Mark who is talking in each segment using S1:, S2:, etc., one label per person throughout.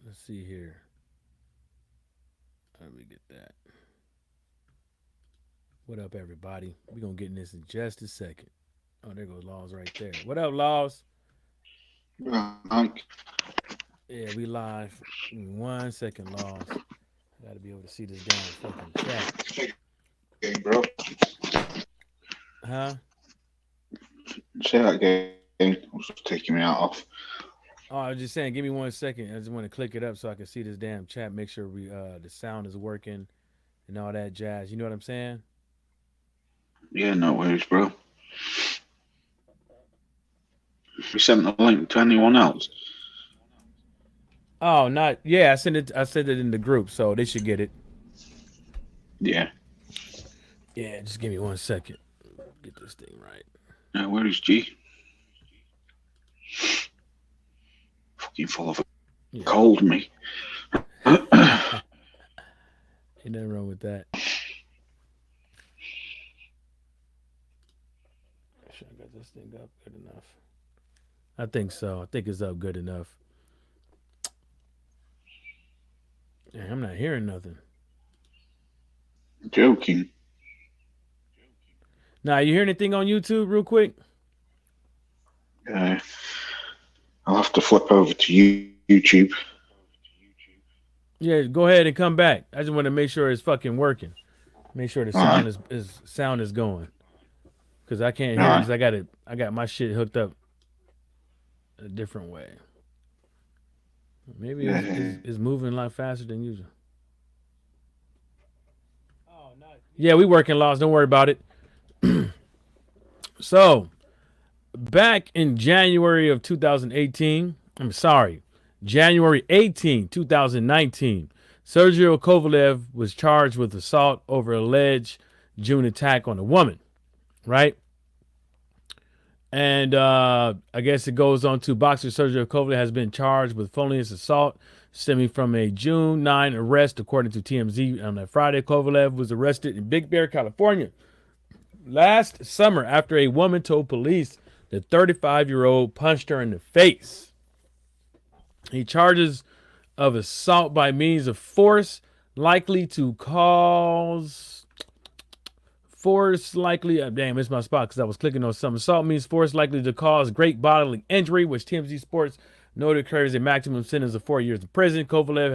S1: Let's see here. Let me get that. What up, everybody? We're going to get in this in just a second. Oh, there goes Laws right there. What up, Laws?
S2: Like,
S1: Yeah, we live. Give me 1 second, Laws. I got to be able to see this damn fucking chat.
S2: game, bro.
S1: Huh?
S2: Say that again. Was taking me out of.
S1: Oh, I was just saying, give me 1 second. I just want to click it up so I can see this damn chat. Make sure we the sound is working and all that jazz. You know what I'm saying?
S2: Yeah, no worries, bro. We sent the link to anyone else.
S1: Oh, not yeah. I sent it in the group, so they should get it.
S2: Yeah.
S1: Yeah, just give me 1 second. Get this thing right.
S2: Where is G? Fucking full of a
S1: Yeah.
S2: cold, me.
S1: Ain't nothing wrong with that. Make sure I got this thing up good enough. I think so. I think it's up good enough. Dang, I'm not hearing nothing.
S2: Joking.
S1: Now, you hear anything on YouTube real quick?
S2: Uh, I'll have to flip over to YouTube.
S1: Yeah, go ahead and come back. I just want to make sure it's fucking working. Make sure the
S2: Alright.
S1: sound is going. Cause I can't hear it
S2: Alright.
S1: because I got my shit hooked up a different way. Maybe it's moving a lot faster than usual. Yeah, we working laws. Don't worry about it. So back in January of 2018, I'm sorry, January 18, 2019, Sergey Kovalev was charged with assault over alleged June attack on a woman, right? And I guess it goes on to boxer Sergey Kovalev has been charged with felonious assault stemming from a June 9 arrest, according to TMZ. On that Friday, Kovalev was arrested in Big Bear, California, last summer after a woman told police the 35-year-old punched her in the face. He charges of assault by means of force likely to cause force likely damn, it's my spot because I was clicking on something. Assault means force likely to cause great bodily injury, which TMZ Sports noted carries a maximum sentence of 4 years in prison. Kovalev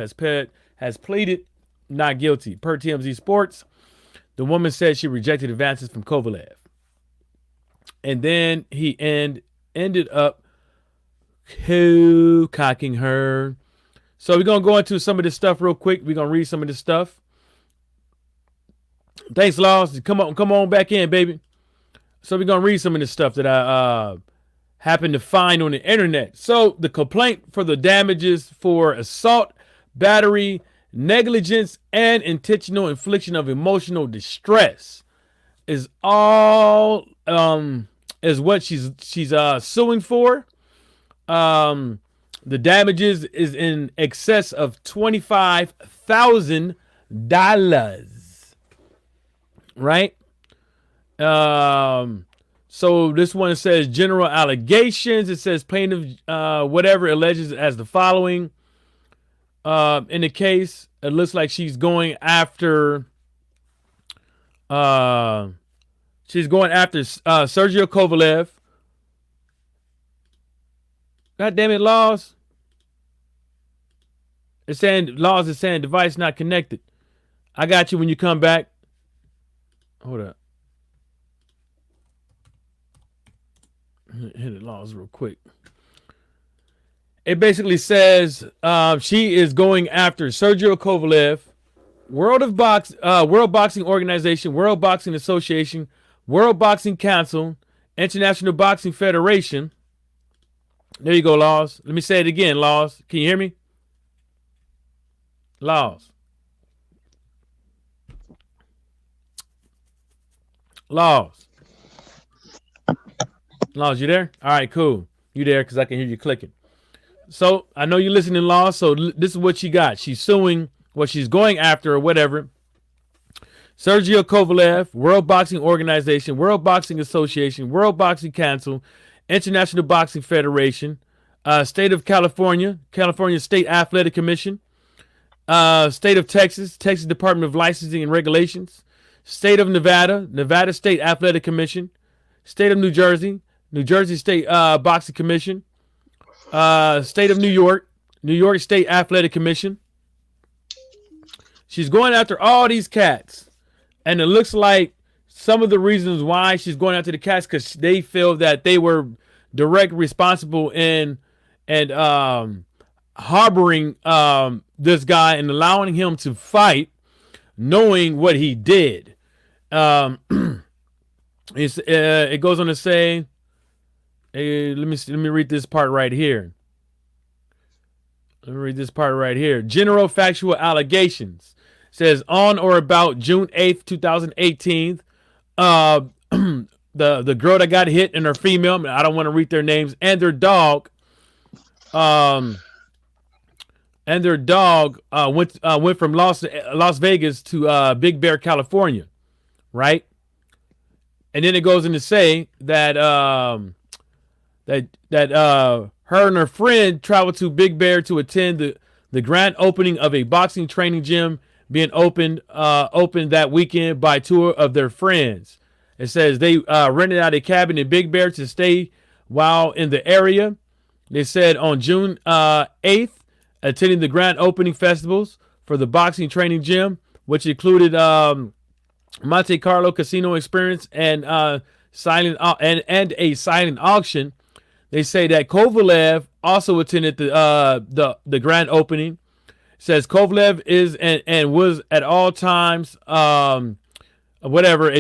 S1: has pleaded not guilty. Per TMZ Sports, the woman said she rejected advances from Kovalev. And then he ended up cocking her. So we're going to go into some of this stuff real quick. We're going to read some of this stuff. Thanks, Laws. Come on back in, baby. So we're going to read some of this stuff that I happened to find on the internet. So the complaint for the damages for assault, battery, negligence, and intentional infliction of emotional distress is all is what she's suing for. The damages is in excess of $25,000, right? So this one says general allegations. It says plaintiff whatever alleges as the following. In the case, it looks like she's going after Sergio Kovalev. God damn it, Laws. It's saying Laws is saying device not connected. I got you when you come back. Hold up. Hit it, Laws, real quick. It basically says she is going after Sergio Kovalev, World Boxing Organization, World Boxing Association, World Boxing Council, International Boxing Federation. There you go, Laws. Let me say it again, Laws. Can you hear me? Laws. Laws. Laws, you there? All right, cool. You there because I can hear you clicking. So I know you're listening, Laws. So this is what she got. She's suing what she's going after or whatever. Sergio Kovalev, World Boxing Organization, World Boxing Association, World Boxing Council, International Boxing Federation, State of California, California State Athletic Commission. State of Texas, Texas Department of Licensing and Regulations. State of Nevada, Nevada State Athletic Commission. State of New Jersey, New Jersey State Boxing Commission. State of New York, New York State Athletic Commission. She's going after all these cats. And it looks like some of the reasons why she's going after the cats because they feel that they were direct responsible in and harboring this guy and allowing him to fight, knowing what he did. It goes on to say, let me read this part right here. General factual allegations says on or about June 8th, 2018, the girl that got hit and her female, I don't want to read their names, and their dog, went from Las Vegas to Big Bear, California, right? And then it goes in to say that her and her friend traveled to Big Bear to attend the grand opening of a boxing training gym being opened that weekend by two of their friends. It says they rented out a cabin in Big Bear to stay while in the area. They said on June 8th, attending the grand opening festivals for the boxing training gym, which included Monte Carlo casino experience and a silent auction. They say that Kovalev also attended the grand opening. It says Kovalev is and was at all times a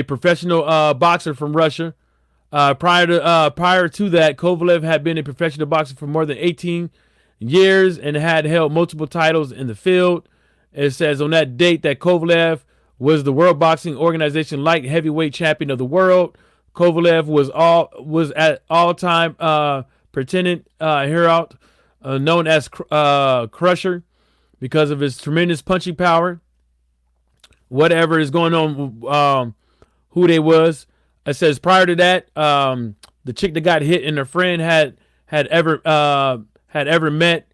S1: professional boxer from Russia. Prior to that, Kovalev had been a professional boxer for more than 18 years and had held multiple titles in the field. It says on that date that Kovalev was the World Boxing Organization light heavyweight champion of the world. Kovalev was at all time pretending hero known as Crusher because of his tremendous punching power. Whatever is going on, who they was. It says prior to that, the chick that got hit and her friend had ever met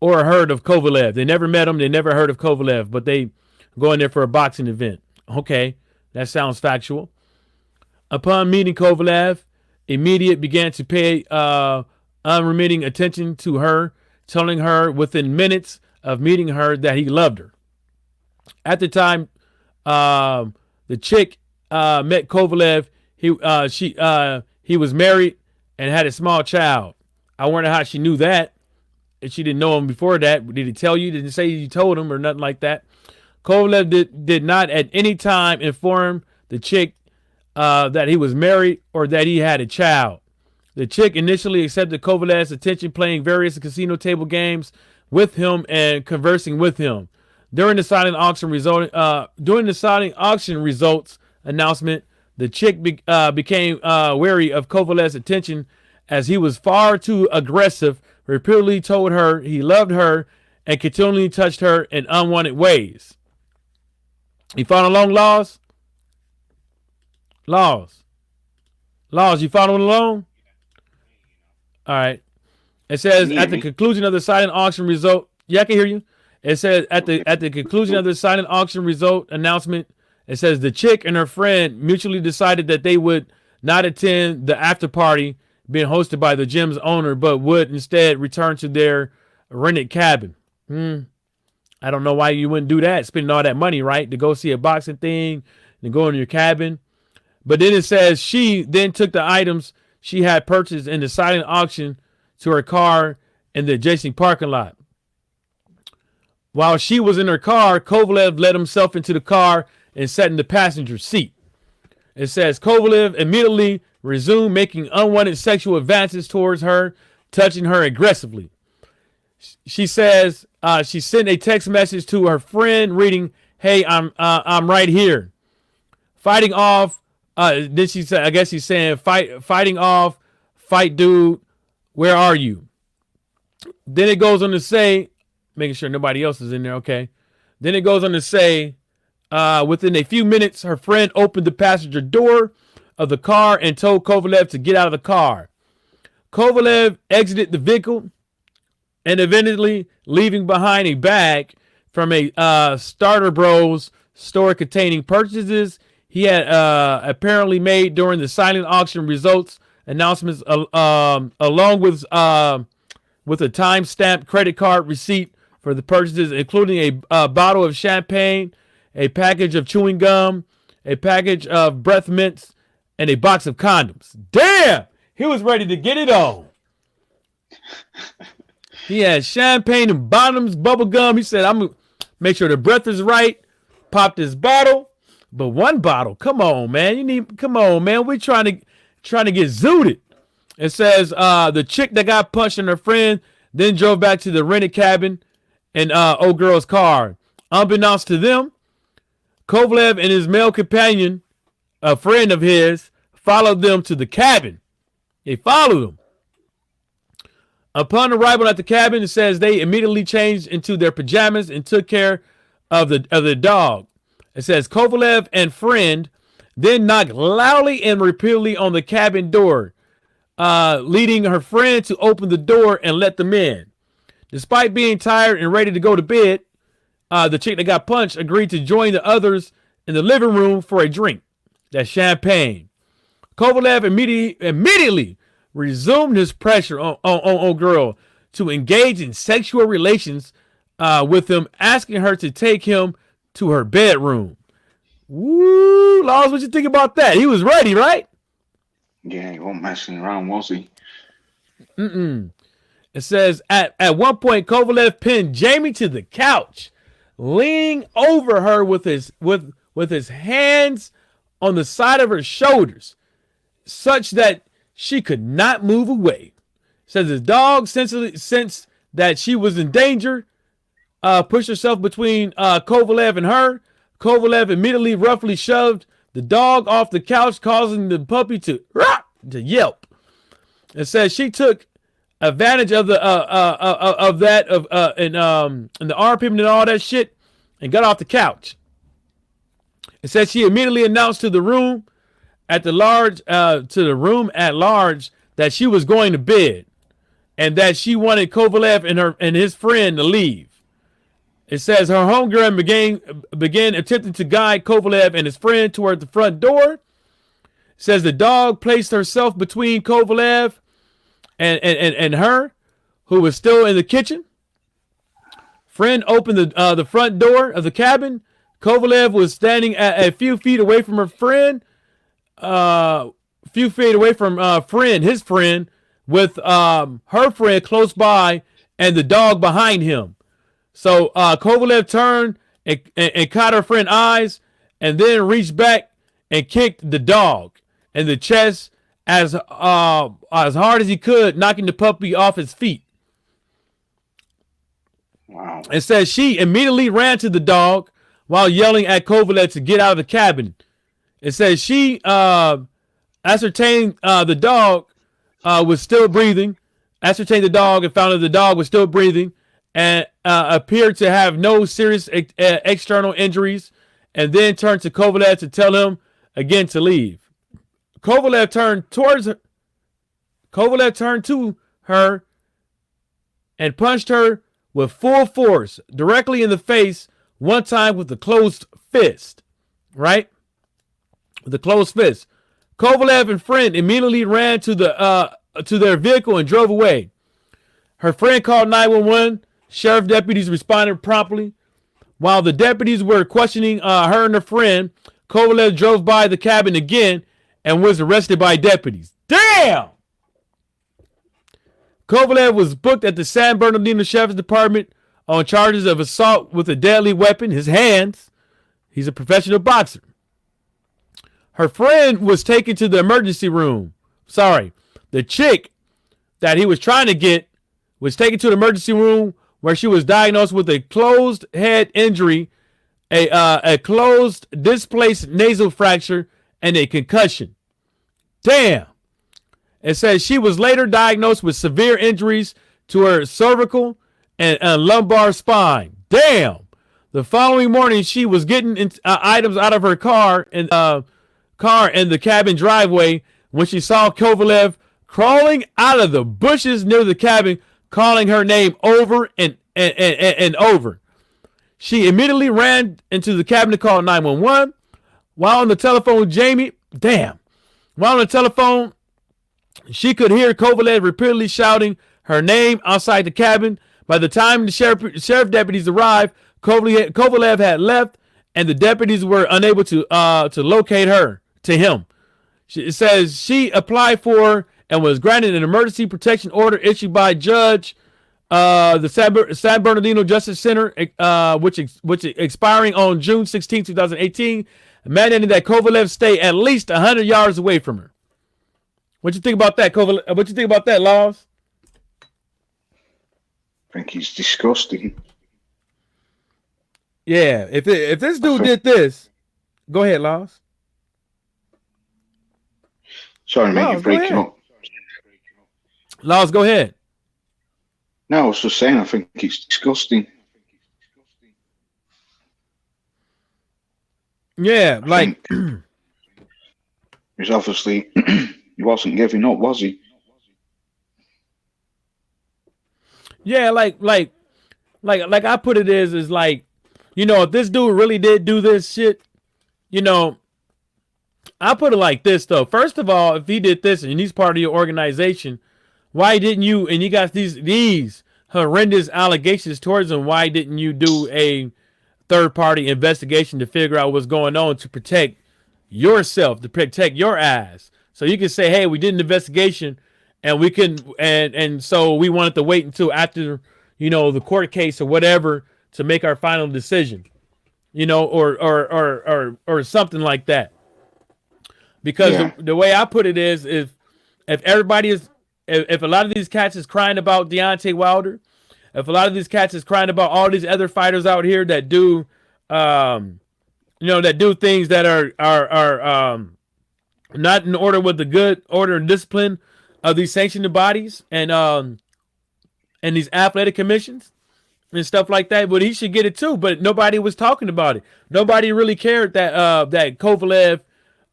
S1: or heard of Kovalev. They never met him. They never heard of Kovalev, but they go in there for a boxing event. Okay, that sounds factual. Upon meeting Kovalev, Immediate began to pay unremitting attention to her, telling her within minutes of meeting her that he loved her. At the time, the chick met Kovalev. He was married and had a small child. I wonder how she knew that. If she didn't know him before that, did he tell you? Didn't say you told him or nothing like that. Kovalev did not at any time inform the chick that he was married or that he had a child. The chick initially accepted Kovalev's attention, playing various casino table games with him and conversing with him. During the silent auction results announcement, the chick became wary of Kovalev's attention as he was far too aggressive, repeatedly told her he loved her and continually touched her in unwanted ways. You following along, Laws? Laws, you following along? All right. It says at the conclusion of the silent auction result. Yeah, I can hear you. It says at the conclusion of the silent auction result announcement, it says the chick and her friend mutually decided that they would not attend the after party being hosted by the gym's owner, but would instead return to their rented cabin. I don't know why you wouldn't do that, spending all that money, right, to go see a boxing thing and go in your cabin. But then it says she then took the items she had purchased in the silent auction to her car in the adjacent parking lot. While she was in her car, Kovalev let himself into the car and sat in the passenger seat. It says Kovalev immediately resumed making unwanted sexual advances towards her, touching her aggressively. She says she sent a text message to her friend reading, "Hey, I'm right here." Fighting off. Then she said, I guess he's saying, fighting off, fight, dude. Where are you? Then it goes on to say, making sure nobody else is in there. Okay. Then it goes on to say, within a few minutes, her friend opened the passenger door of the car and told Kovalev to get out of the car. Kovalev exited the vehicle and eventually leaving behind a bag from a Starter Bros store containing purchases he had apparently made during the silent auction results announcements, along with a time-stamped credit card receipt for the purchases, including a bottle of champagne, a package of chewing gum, a package of breath mints, and a box of condoms. Damn! He was ready to get it on. He had champagne and bottoms, bubble gum. He said, I'm going to make sure the breath is right. Popped his bottle. But one bottle, come on, man. Come on, man. We're trying to get zooted. It says the chick that got punched and her friend then drove back to the rented cabin in old girl's car. Unbeknownst to them, Kovalev and his male companion, a friend of his, followed them to the cabin. They followed them. Upon arrival at the cabin, it says they immediately changed into their pajamas and took care of the dog. It says Kovalev and friend then knocked loudly and repeatedly on the cabin door, leading her friend to open the door and let them in. Despite being tired and ready to go to bed, the chick that got punched agreed to join the others in the living room for a drink. That's champagne. Kovalev immediately resumed his pressure on girl to engage in sexual relations with him, asking her to take him to her bedroom. Woo, Laws, what you think about that? He was ready, right?
S2: Yeah, he won't messing around, was he?
S1: It says at one point Kovalev pinned Jamie to the couch, leaning over her with his hands on the side of her shoulders, such that she could not move away. It says his dog sensed that she was in danger, pushed herself between Kovalev and her. Kovalev immediately roughly shoved the dog off the couch, causing the puppy to yelp. It says she took advantage of the armpit and all that shit, and got off the couch. It says she immediately announced to the room at large that she was going to bed, and that she wanted Kovalev and his friend to leave. It says her homegirl began attempting to guide Kovalev and his friend toward the front door. It says the dog placed herself between Kovalev and her, who was still in the kitchen. Friend opened the front door of the cabin. Kovalev was standing a few feet away from her friend, his friend, with her friend close by and the dog behind him. So Kovalev turned and caught her friend's eyes, and then reached back and kicked the dog in the chest as hard as he could, knocking the puppy off his feet.
S2: Wow.
S1: It says she immediately ran to the dog while yelling at Kovalev to get out of the cabin. It says she ascertained the dog was still breathing, ascertained the dog and found that the dog was still breathing and appeared to have no serious external injuries, and then turned to Kovalev to tell him again to leave. Kovalev turned to her and punched her with full force directly in the face, one time with the closed fist. Right? With the closed fist. Kovalev and friend immediately ran to their vehicle and drove away. Her friend called 911. Sheriff deputies responded promptly. While the deputies were questioning her and her friend, Kovalev drove by the cabin again and was arrested by deputies. Damn! Kovalev was booked at the San Bernardino Sheriff's Department on charges of assault with a deadly weapon, his hands. He's a professional boxer. Her friend was taken to the emergency room. The chick that he was trying to get was taken to the emergency room, where she was diagnosed with a closed head injury, a closed displaced nasal fracture, and a concussion. Damn. It says she was later diagnosed with severe injuries to her cervical and lumbar spine. Damn. The following morning, she was getting items out of her car in the cabin driveway when she saw Kovalev crawling out of the bushes near the cabin, calling her name over and over. She immediately ran into the cabin to call 911. While on the telephone with Jamie, while on the telephone, she could hear Kovalev repeatedly shouting her name outside the cabin. By the time the sheriff deputies arrived, Kovalev had left, and the deputies were unable to locate him. It says she applied for and was granted an emergency protection order issued by Judge the San Bernardino Justice Center, which expiring on June 16, 2018, mandating that Kovalev stay at least 100 yards away from her. What you think about that, Kovalev? What you think about that, Laws?
S2: I think he's disgusting.
S1: Yeah, if this dude did this, go ahead, Laws.
S2: Sorry, mate, you're breaking up.
S1: Laws, go ahead.
S2: No, I was just saying, I think it's disgusting.
S1: Yeah, like
S2: he's obviously he wasn't giving up, was he?
S1: Yeah, like I put it is like, you know, if this dude really did do this shit, you know, I put it like this though. First of all, if he did this and he's part of your organization, why didn't you? And you got these horrendous allegations towards him. Why didn't you do a third-party investigation to figure out what's going on to protect yourself, to protect your ass? So you can say, hey, we did an investigation and we couldn't, and so we wanted to wait until after, you know, the court case or whatever to make our final decision, you know, or something like that. Because the way I put it is, if everybody is, if a lot of these cats is crying about Deontay Wilder, if a lot of these cats is crying about all these other fighters out here that do, you know, that do things that are not in order with the good order and discipline of these sanctioned bodies and these athletic commissions and stuff like that, but he should get it too. But nobody was talking about it. Nobody really cared that that Kovalev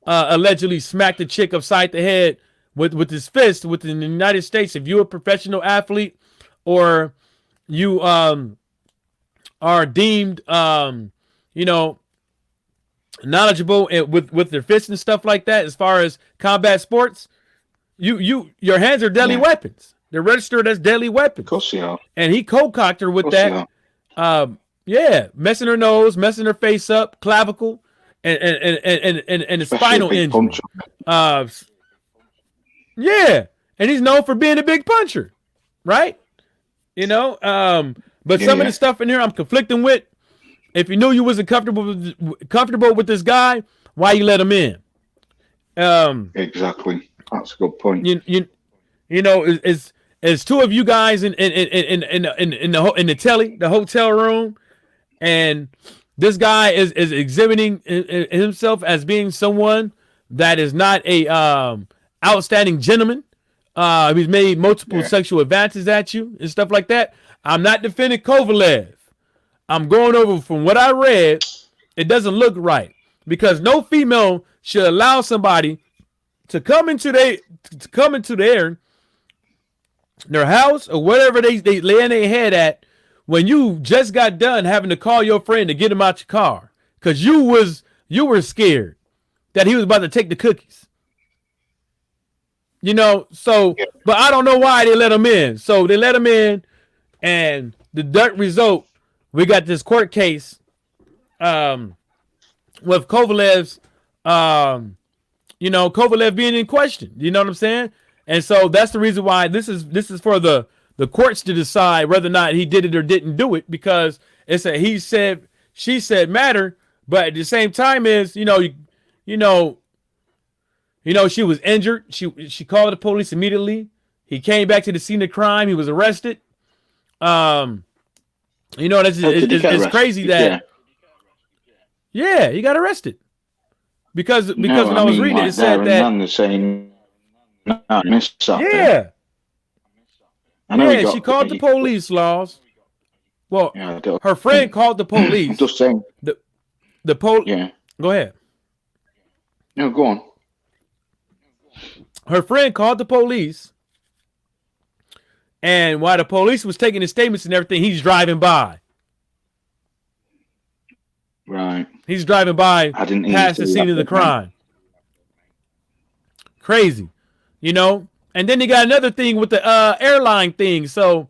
S1: allegedly smacked a chick upside the head with his fist within the United States. If you're a professional athlete or you are deemed you know, knowledgeable with their fists and stuff like that, as far as combat sports, your hands are deadly weapons. They're registered as deadly weapons.
S2: Of course they are.
S1: And he cocked her with that. Yeah, messing her nose, messing her face up, clavicle, and a spinal injury. Yeah, and he's known for being a big puncher, right? You know, but some of the stuff in here I'm conflicting with. If you knew you wasn't comfortable with this guy, why you let him in?
S2: Exactly, that's a good point.
S1: You know, is two of you guys in the hotel room, and this guy is exhibiting himself as being someone that is not a outstanding gentleman. He's made multiple sexual advances at you and stuff like that. I'm not defending Kovalev. I'm going over from what I read. It doesn't look right, because no female should allow somebody to come into their house or whatever they lay in their head at when you just got done having to call your friend to get him out your car because you were scared that he was about to take the cookies. You know, so, but I don't know why they let him in. So they let him in, and the direct result, we got this court case with Kovalev's, you know, Kovalev being in question. You know what I'm saying? And so that's the reason why this is for the courts to decide whether or not he did it or didn't do it, because it's a he said, she said matter. But at the same time is, you know, she was injured. She called the police immediately. He came back to the scene of crime. He was arrested. You know, it's crazy that. Yeah, he got arrested because when I was reading it, it said that.
S2: Saying, no,
S1: yeah. Yeah, she called the police, Laws. Well, her friend called the police.
S2: I'm just saying.
S1: Yeah. Go ahead.
S2: No, go on.
S1: Her friend called the police And while the police was taking his statements and everything, he's driving by.
S2: Right.
S1: He's driving by
S2: I didn't even
S1: past the
S2: see
S1: scene
S2: that
S1: of the
S2: bit, man.
S1: crime. Crazy, you know. And then he got another thing with the airline thing. So,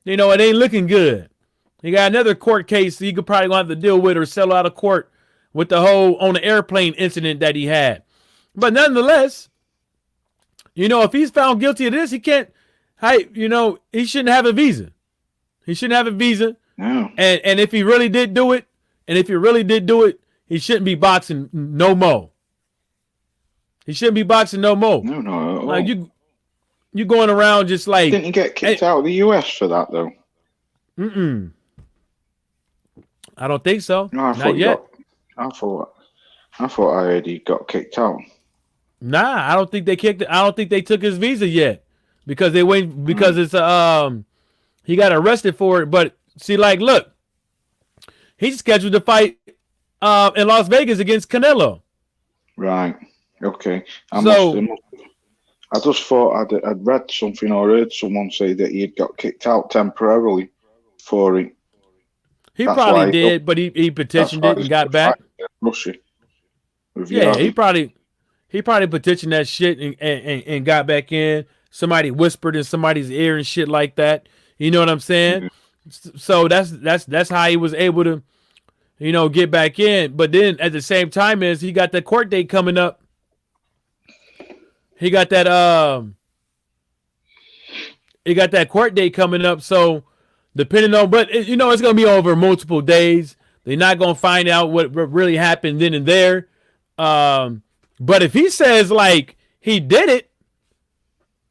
S1: you know, it ain't looking good. He got another court case he could probably have to deal with or settle out of court with the whole on the airplane incident that he had. But nonetheless, you know, if he's found guilty of this, he can't. Hey, you know, he shouldn't have a visa. He shouldn't have a visa.
S2: No.
S1: And if he really did do it, he shouldn't be boxing no more. He shouldn't be boxing no more.
S2: No, no.
S1: Like you going around just like.
S2: Didn't he get kicked out of the US for that though?
S1: I don't think so.
S2: No,
S1: Not yet.
S2: I thought I heard he got kicked out.
S1: Nah, I don't think they kicked it. I don't think they took his visa yet because they wait because it's he got arrested for it. But see, like, look, he's scheduled to fight in Las Vegas against Canelo.
S2: Right. Okay. I just thought I'd read something or heard someone say that he had got kicked out temporarily for it.
S1: He probably did, but he petitioned it and got back.
S2: Russia.
S1: Yeah, he probably petitioned that shit and got back in. Somebody whispered in somebody's ear and shit like that. You know what I'm saying? Mm-hmm. So that's how he was able to, you know, get back in. But then at the same time as he got that court date coming up. He got that court date coming up. So depending on, but you know, it's gonna be over multiple days. They're not gonna find out what really happened then and there. But if he says like he did it,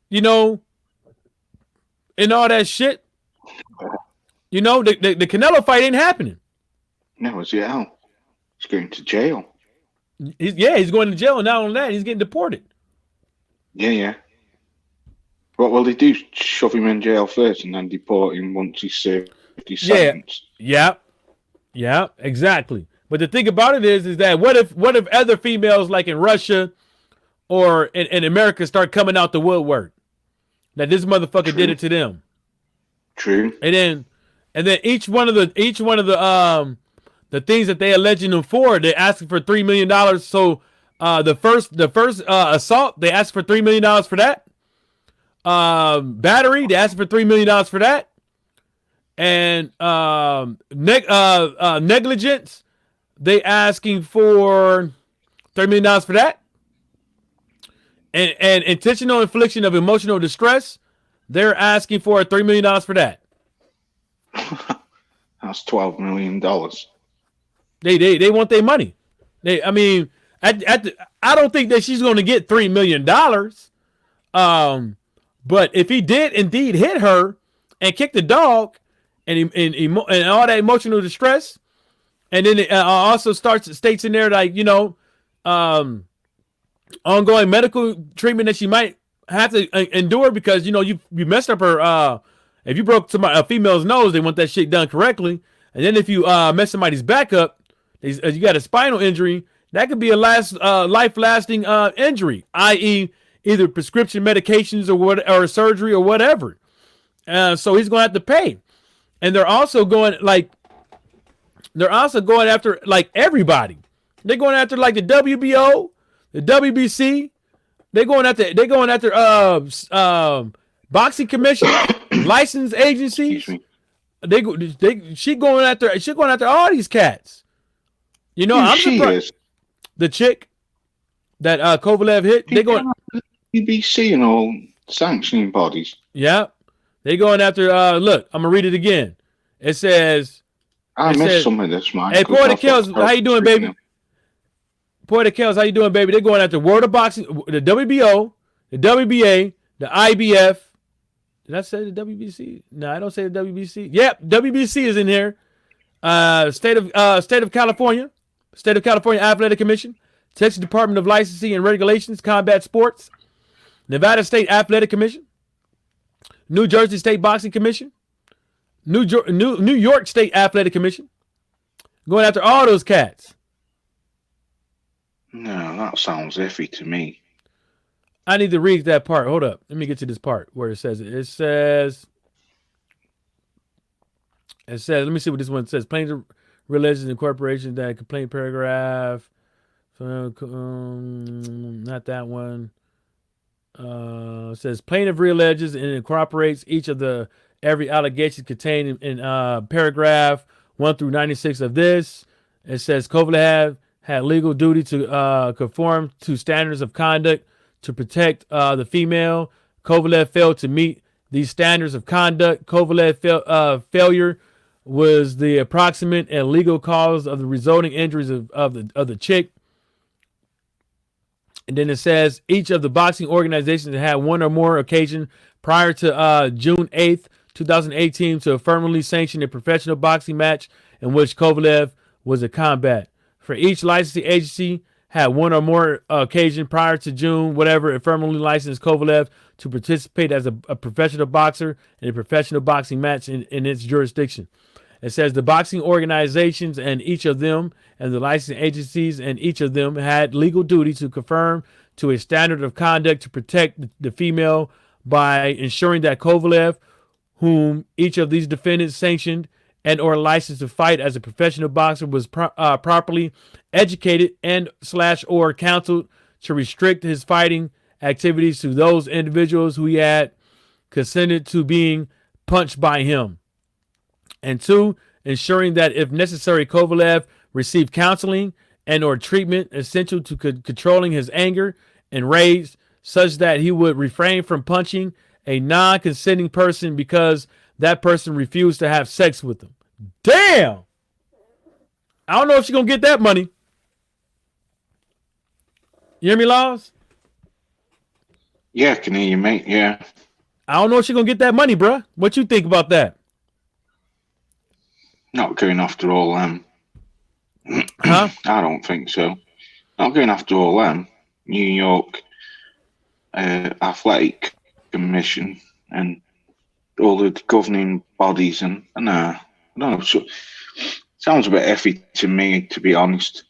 S1: you know, and all that shit, you know, the Canelo fight ain't happening.
S2: No, it's yeah. He's going to jail.
S1: He's going to jail, and not only that, he's getting deported.
S2: Yeah. What will they do? Shove him in jail first and then deport him once he's served his sentence?
S1: Yeah, exactly. But the thing about it is that what if other females like in Russia or in America start coming out the woodwork that this motherfucker did it to them?
S2: True.
S1: And then each one of the things that they alleging them for, they're asking for $3 million. So the first assault, they asked for $3 million for that. Battery, they asked for $3 million for that. And negligence, they asking for $3 million for that. And intentional infliction of emotional distress, they're asking for $3 million for that.
S2: That's $12 million.
S1: They want their money. I don't think that she's going to get $3 million. But if he did indeed hit her and kick the dog and all that emotional distress, and then it also states in there like, you know, ongoing medical treatment that she might have to endure because, you know, you messed up her. If you broke a female's nose, they want that shit done correctly. And then if you mess somebody's back up, you got a spinal injury, that could be a life-lasting injury, i.e., either prescription medications or surgery or whatever. So he's going to have to pay. And they're also going after like everybody. They're going after like the WBO, the WBC. They're going after boxing commission, license agencies. She going after all these cats. You know, I'm surprised. The chick that Kovalev hit, they going
S2: BBC and all sanctioning bodies.
S1: Yeah, they going after. Look, I'm gonna read it again. It says.
S2: I missed some of this, man.
S1: Hey, Porter Kells, how you doing, baby? Porter Kells, how you doing, baby? They're going after World of Boxing, the WBO, the WBA, the IBF. Did I say the WBC? No, I don't say the WBC. Yep, WBC is in here. State of California, State of California Athletic Commission, Texas Department of Licensing and Regulations, Combat Sports, Nevada State Athletic Commission, New Jersey State Boxing Commission, New York State Athletic Commission. Going after all those cats.
S2: No, that sounds iffy to me.
S1: I need to read that part. Hold up. Let me get to this part where it says it. It says, It says, let me see what this one says. Plaintiff religions and corporations that complaint paragraph. Not that one. Says plaintiff realleges and incorporates each of the every allegation contained in paragraph 1 through 96 of this. It says Kovalev had legal duty to conform to standards of conduct to protect the female. Kovalev failed to meet these standards of conduct. Kovalev failure was the approximate and legal cause of the resulting injuries of the chick. And then it says each of the boxing organizations had one or more occasions prior to June 8th, 2018 to affirmatively sanction a professional boxing match in which Kovalev was a combat. For each licensing agency had one or more occasion prior to June, whatever affirmatively licensed Kovalev to participate as a professional boxer in a professional boxing match in its jurisdiction. It says the boxing organizations and each of them and the licensing agencies and each of them had legal duty to conform to a standard of conduct to protect the female by ensuring that Kovalev, whom each of these defendants sanctioned and or licensed to fight as a professional boxer, was properly educated and / or counseled to restrict his fighting activities to those individuals who he had consented to being punched by him. And 2, ensuring that if necessary, Kovalev received counseling and or treatment essential to controlling his anger and rage such that he would refrain from punching a non-consenting person because that person refused to have sex with him. Damn! I don't know if she's going to get that money. You hear me, Laws?
S2: Yeah, I can hear you, mate. Yeah.
S1: I don't know if she's going to get that money, bruh. What you think about that?
S2: Not going after all them.
S1: Huh?
S2: I don't think so. Not going after all them. New York Athletic Commission and all the governing bodies and I don't know. So, sounds a bit effy to me, to be honest.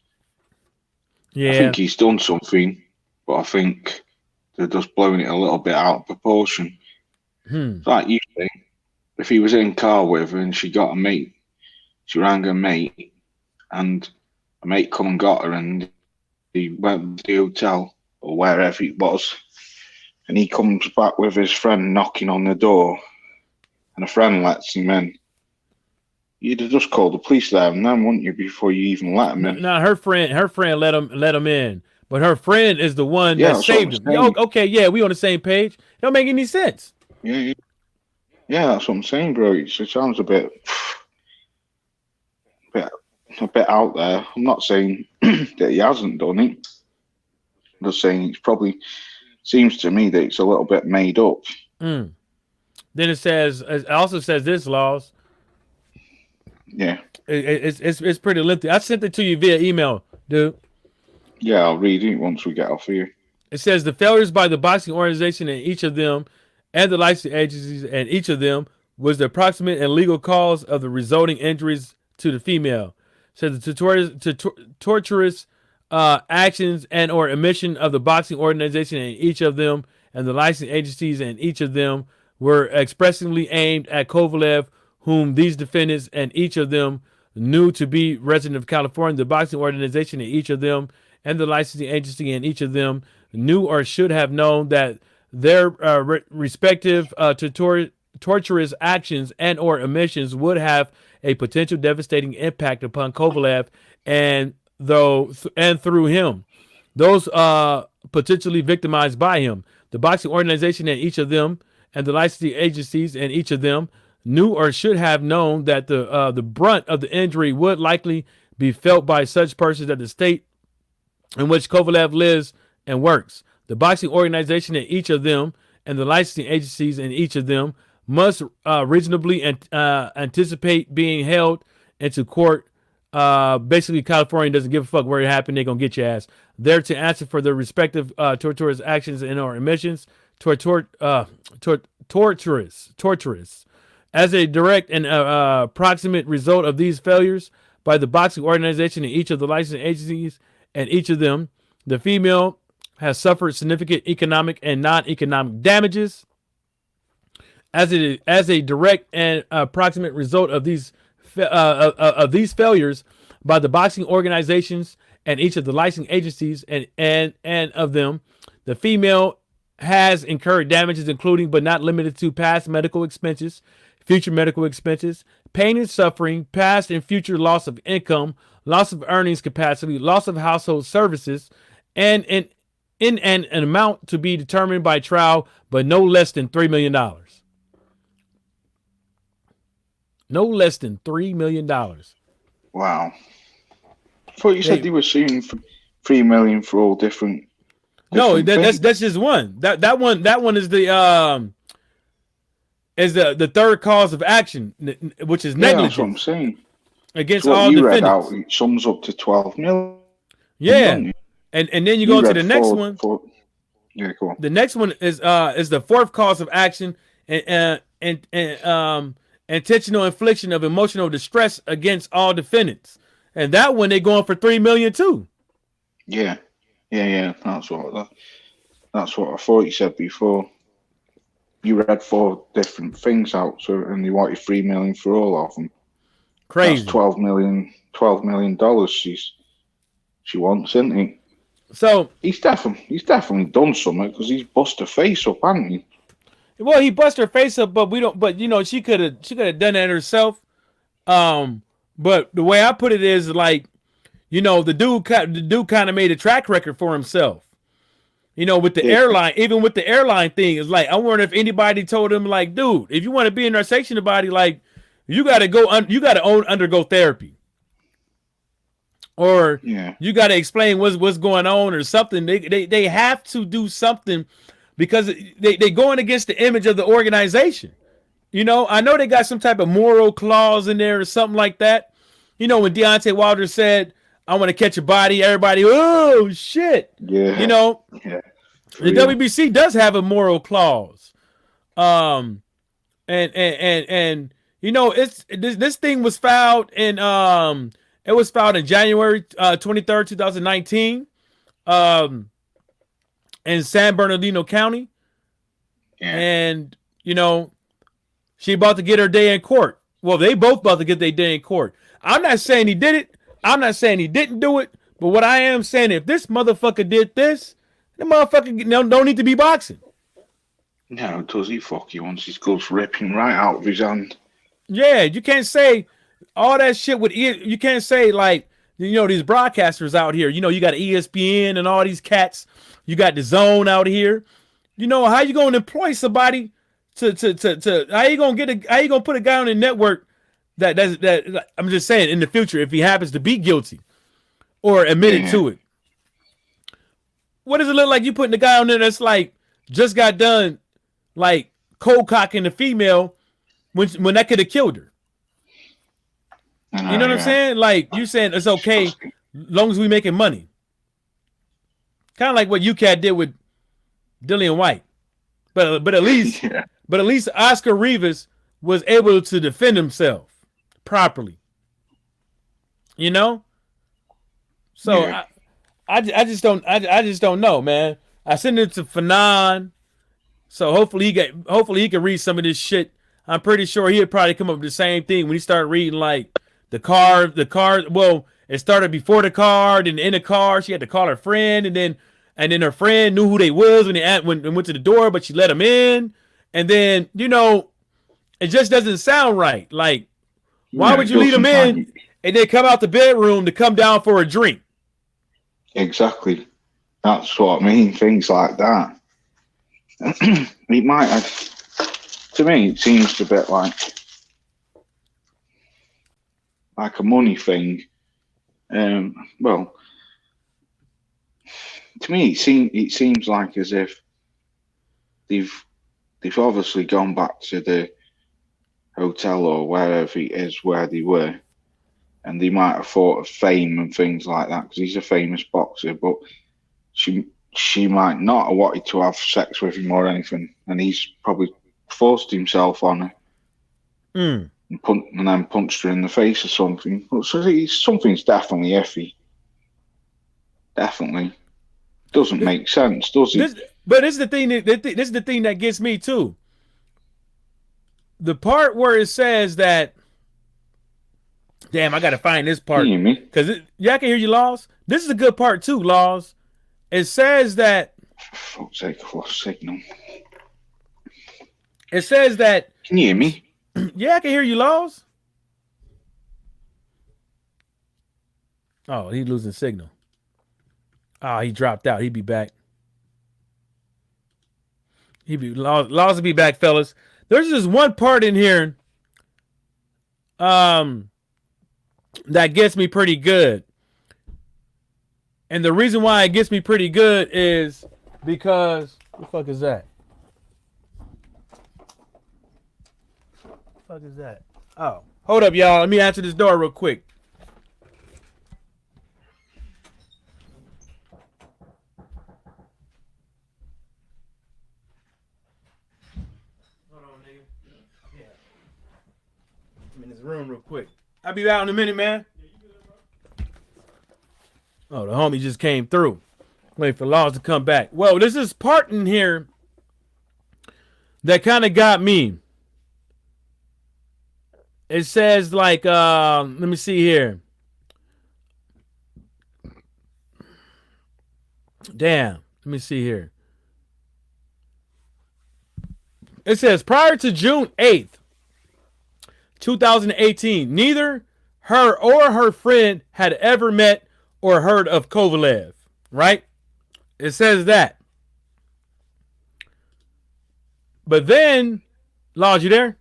S1: Yeah.
S2: I think he's done something, but I think they're just blowing it a little bit out of proportion. Like you say, if he was in a car with her and she got a mate, she rang her mate, and a mate come and got her, and he went to the hotel or wherever it was, and he comes back with his friend knocking on the door, and a friend lets him in. You'd have just called the police there and then, wouldn't you, before you even let him in?
S1: No, her friend let him in, but her friend is the one that saved him. Okay, yeah, we on the same page. It don't make any sense.
S2: Yeah, that's what I'm saying, bro. It sounds a bit out there. I'm not saying that he hasn't done it. I'm just saying it's probably seems to me that it's a little bit made up.
S1: Then it also says this, Laws.
S2: Yeah,
S1: it's pretty lengthy. I sent it to you via email, dude.
S2: Yeah, I'll read it once we get off here.
S1: It says the failures by the boxing organization and each of them, and the licensing agencies and each of them, was the approximate and legal cause of the resulting injuries to the female. Says the torturous actions and or omission of the boxing organization and each of them and the licensing agencies and each of them were expressly aimed at Kovalev, whom these defendants and each of them knew to be resident of California. The boxing organization and each of them and the licensing agency and each of them knew or should have known that their respective torturous actions and or omissions would have a potential devastating impact upon Kovalev and through him, those potentially victimized by him. The boxing organization and each of them and the licensing agencies and each of them knew or should have known that the brunt of the injury would likely be felt by such persons at the state in which Kovalev lives and works. The boxing organization and each of them and the licensing agencies and each of them must reasonably anticipate being held into court. Basically, California doesn't give a fuck where it happened. They're going to get your ass. They're to answer for their respective torturous actions and or omissions. Torturous. As a direct and proximate result of these failures by the boxing organization and each of the licensing agencies and each of them, the female has suffered significant economic and non-economic damages. As a direct and approximate result of these of these failures by the boxing organizations and each of the licensing agencies, and of them, the female has incurred damages, including but not limited to past medical expenses, future medical expenses, pain and suffering, past and future loss of income, loss of earnings capacity, loss of household services, and in an amount to be determined by trial, but no less than $3 million. No less than $3 million.
S2: Wow. I thought you said they were suing for $3 million for all different
S1: no, that's just one. That one is the third cause of action, which is negligence.
S2: That's what I'm saying.
S1: Against all defendants.
S2: Read out, it sums up to 12 million.
S1: Yeah. And then you go to the next one.
S2: Yeah, go on.
S1: The next one is the fourth cause of action, and intentional infliction of emotional distress against all defendants. And that one, they're going for $3 million too.
S2: Yeah. That's what I thought you said before. You read 4 different things out, and you wanted $3 million for all of them.
S1: Crazy.
S2: That's $12 million she wants, isn't he?
S1: So
S2: he's definitely done something, because he's bust her face up, hasn't he?
S1: Well, he bust her face up, but we don't. But she could have done that herself. But the way I put it is like, the dude kind of made a track record for himself. With the airline, even with the airline thing, it's like, I wonder if anybody told him, like, dude, if you want to be in our section of body, like, you got to undergo therapy, or you got to explain what's going on or something. They have to do something, because they going against the image of the organization. I know they got some type of moral clause in there or something like that. When Deontay Wilder said, I want to catch a body, everybody, oh shit.
S2: Yeah.
S1: The WBC does have a moral clause. And it's this thing was filed in January 23rd, 2019. In San Bernardino County.
S2: Yeah.
S1: And she about to get her day in court. Well, they both about to get their day in court. I'm not saying he did it. I'm not saying he didn't do it. But what I am saying, if this motherfucker did this, the motherfucker don't need to be boxing.
S2: No, does he? Fuck you once his gloves ripping right out of his hand.
S1: Yeah, you can't say all that shit with you can't say, like, these broadcasters out here. You got ESPN and all these cats. You got the Zone out here. How you gonna employ somebody to how you gonna put a guy on the network that I'm just saying, in the future, if he happens to be guilty or admitted to it, what does it look like you putting the guy on there that's like just got done like cold cocking the female when that could have killed her? You know what I'm saying? Like, you saying it's okay as long as we making money. Kind of like what UCAT did with Dillian White. But at least Oscar Rivas was able to defend himself properly. So I just don't know, man. I sent it to Fanon, so hopefully he can read some of this shit. I'm pretty sure he'll probably come up with the same thing when he started reading, like, the card. Well, it started before the card, and in the car she had to call her friend, and then her friend knew who they was when they went to the door, but she let him in. And then, it just doesn't sound right. Like, why would you lead them in and then come out the bedroom to come down for a drink?
S2: Exactly. That's what I mean. Things like that. It might have, to me, it seems a bit like a money thing. Well, to me, it seems like as if they've obviously gone back to the hotel or wherever it is where they were, and they might have thought of fame and things like that, because he's a famous boxer, but she might not have wanted to have sex with him or anything, and he's probably forced himself on her and then punched her in the face or something. So something's definitely iffy. Definitely. Doesn't make sense, does it?
S1: But this is the thing. This is the thing that gets me too. The part where it says that Damn, I gotta find this part
S2: Can you hear me?
S1: because yeah, I can hear you, Laws. This is a good part too, Laws. It says that.
S2: For fuck's sake, I've lost signal.
S1: It says that.
S2: Can you hear me?
S1: Yeah, I can hear you, Laws. Oh, he's losing signal. Oh, he dropped out. He'd be back. Laws will be back, fellas. There's just one part in here that gets me pretty good. And the reason why it gets me pretty good is because what the fuck is that? What the fuck is that? Oh, hold up, y'all. Let me answer this door real quick. Hold on, nigga. Yeah. I'm in this room real quick. I'll be out in a minute, man. Oh, the homie just came through. Wait for Laws to come back. Well, there's this part in here that kind of got me. It says like, let me see here. Damn. Let me see here. It says prior to June 8th, 2018, neither her or her friend had ever met or heard of Kovalev, right? It says that. But then, Laws, you there?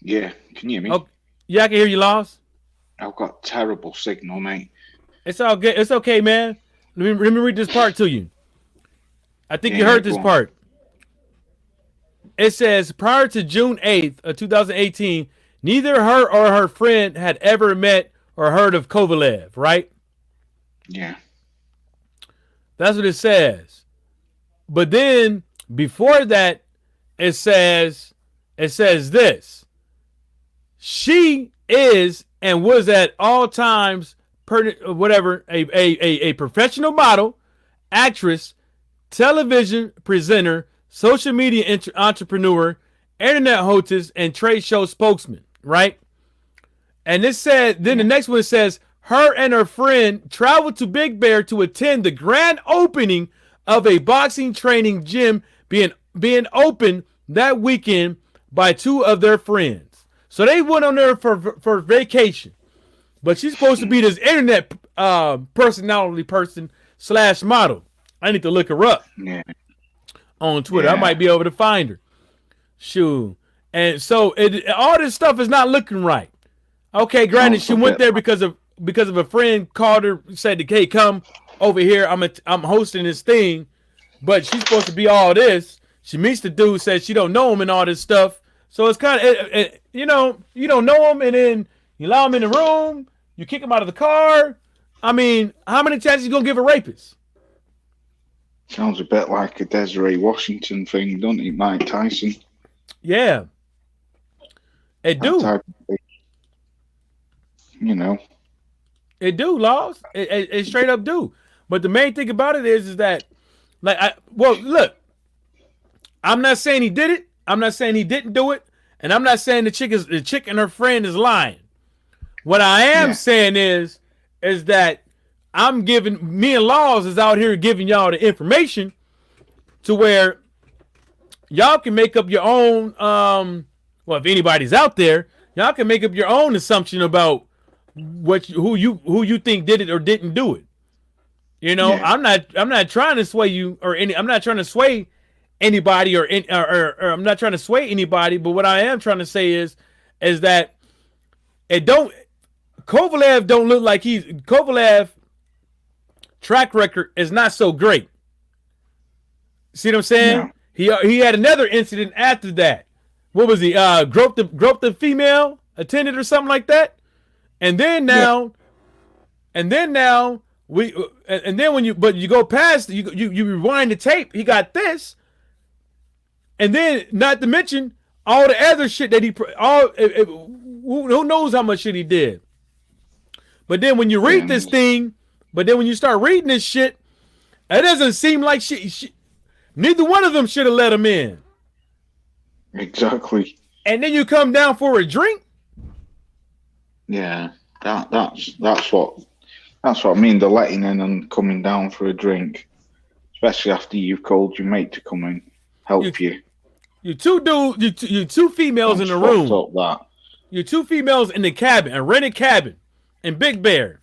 S2: Yeah, can you hear me?
S1: Oh, yeah, I can hear you, Laws.
S2: I've got terrible signal, mate.
S1: It's all good. It's okay, man. Let me read this part to you. I think you heard this part. It says, prior to June 8th of 2018, neither her or her friend had ever met or heard of Kovalev, right?
S2: Yeah.
S1: That's what it says. But then, before that, it says this. She is and was at all times, a professional model, actress, television presenter, social media entrepreneur, internet hostess, and trade show spokesman, right? And it said, then the next one says, her and her friend traveled to Big Bear to attend the grand opening of a boxing training gym being opened that weekend by two of their friends. So they went on there for vacation. But she's supposed to be this internet personality person / model. I need to look her up on Twitter. I might be able to find her. Shoot. And so all this stuff is not looking right. Okay, granted, she went there because of a friend called her, said, "Hey, come over here. I'm hosting this thing," but she's supposed to be all this. She meets the dude, says she don't know him and all this stuff. So it's kind of, you don't know him, and then you allow him in the room, you kick him out of the car. I mean, how many chances you gonna give a rapist?
S2: Sounds a bit like a Desiree Washington thing, doesn't it, Mike Tyson?
S1: Yeah, it do.
S2: You know.
S1: It do, Laws. It straight up do. But the main thing about it is that, look, I'm not saying he did it. I'm not saying he didn't do it. And I'm not saying the chick and her friend is lying. What I am saying is that me and Laws is out here giving y'all the information to where y'all can make up your own, if anybody's out there, y'all can make up your own assumption about who you think did it or didn't do it. You know, I'm not trying to sway you I'm not trying to sway anybody or I'm not trying to sway anybody, but what I am trying to say is that Kovalev don't look like Kovalev track record is not so great. See what I'm saying? No. He had another incident after that. What was he? Groped the female attendant or something like that. And then now when you go past, you rewind the tape, he got this. And then, not to mention all the other shit that who knows how much shit he did. But then when you read this thing, when you start reading this shit, it doesn't seem like neither one of them should have let him in.
S2: Exactly.
S1: And then you come down for a drink.
S2: Yeah, that's what I mean. The letting in and coming down for a drink, especially after you've called your mate to come and help you.
S1: You two females in
S2: That's
S1: the
S2: fucked
S1: room.
S2: up. That.
S1: You two females in the cabin, a rented cabin in Big Bear,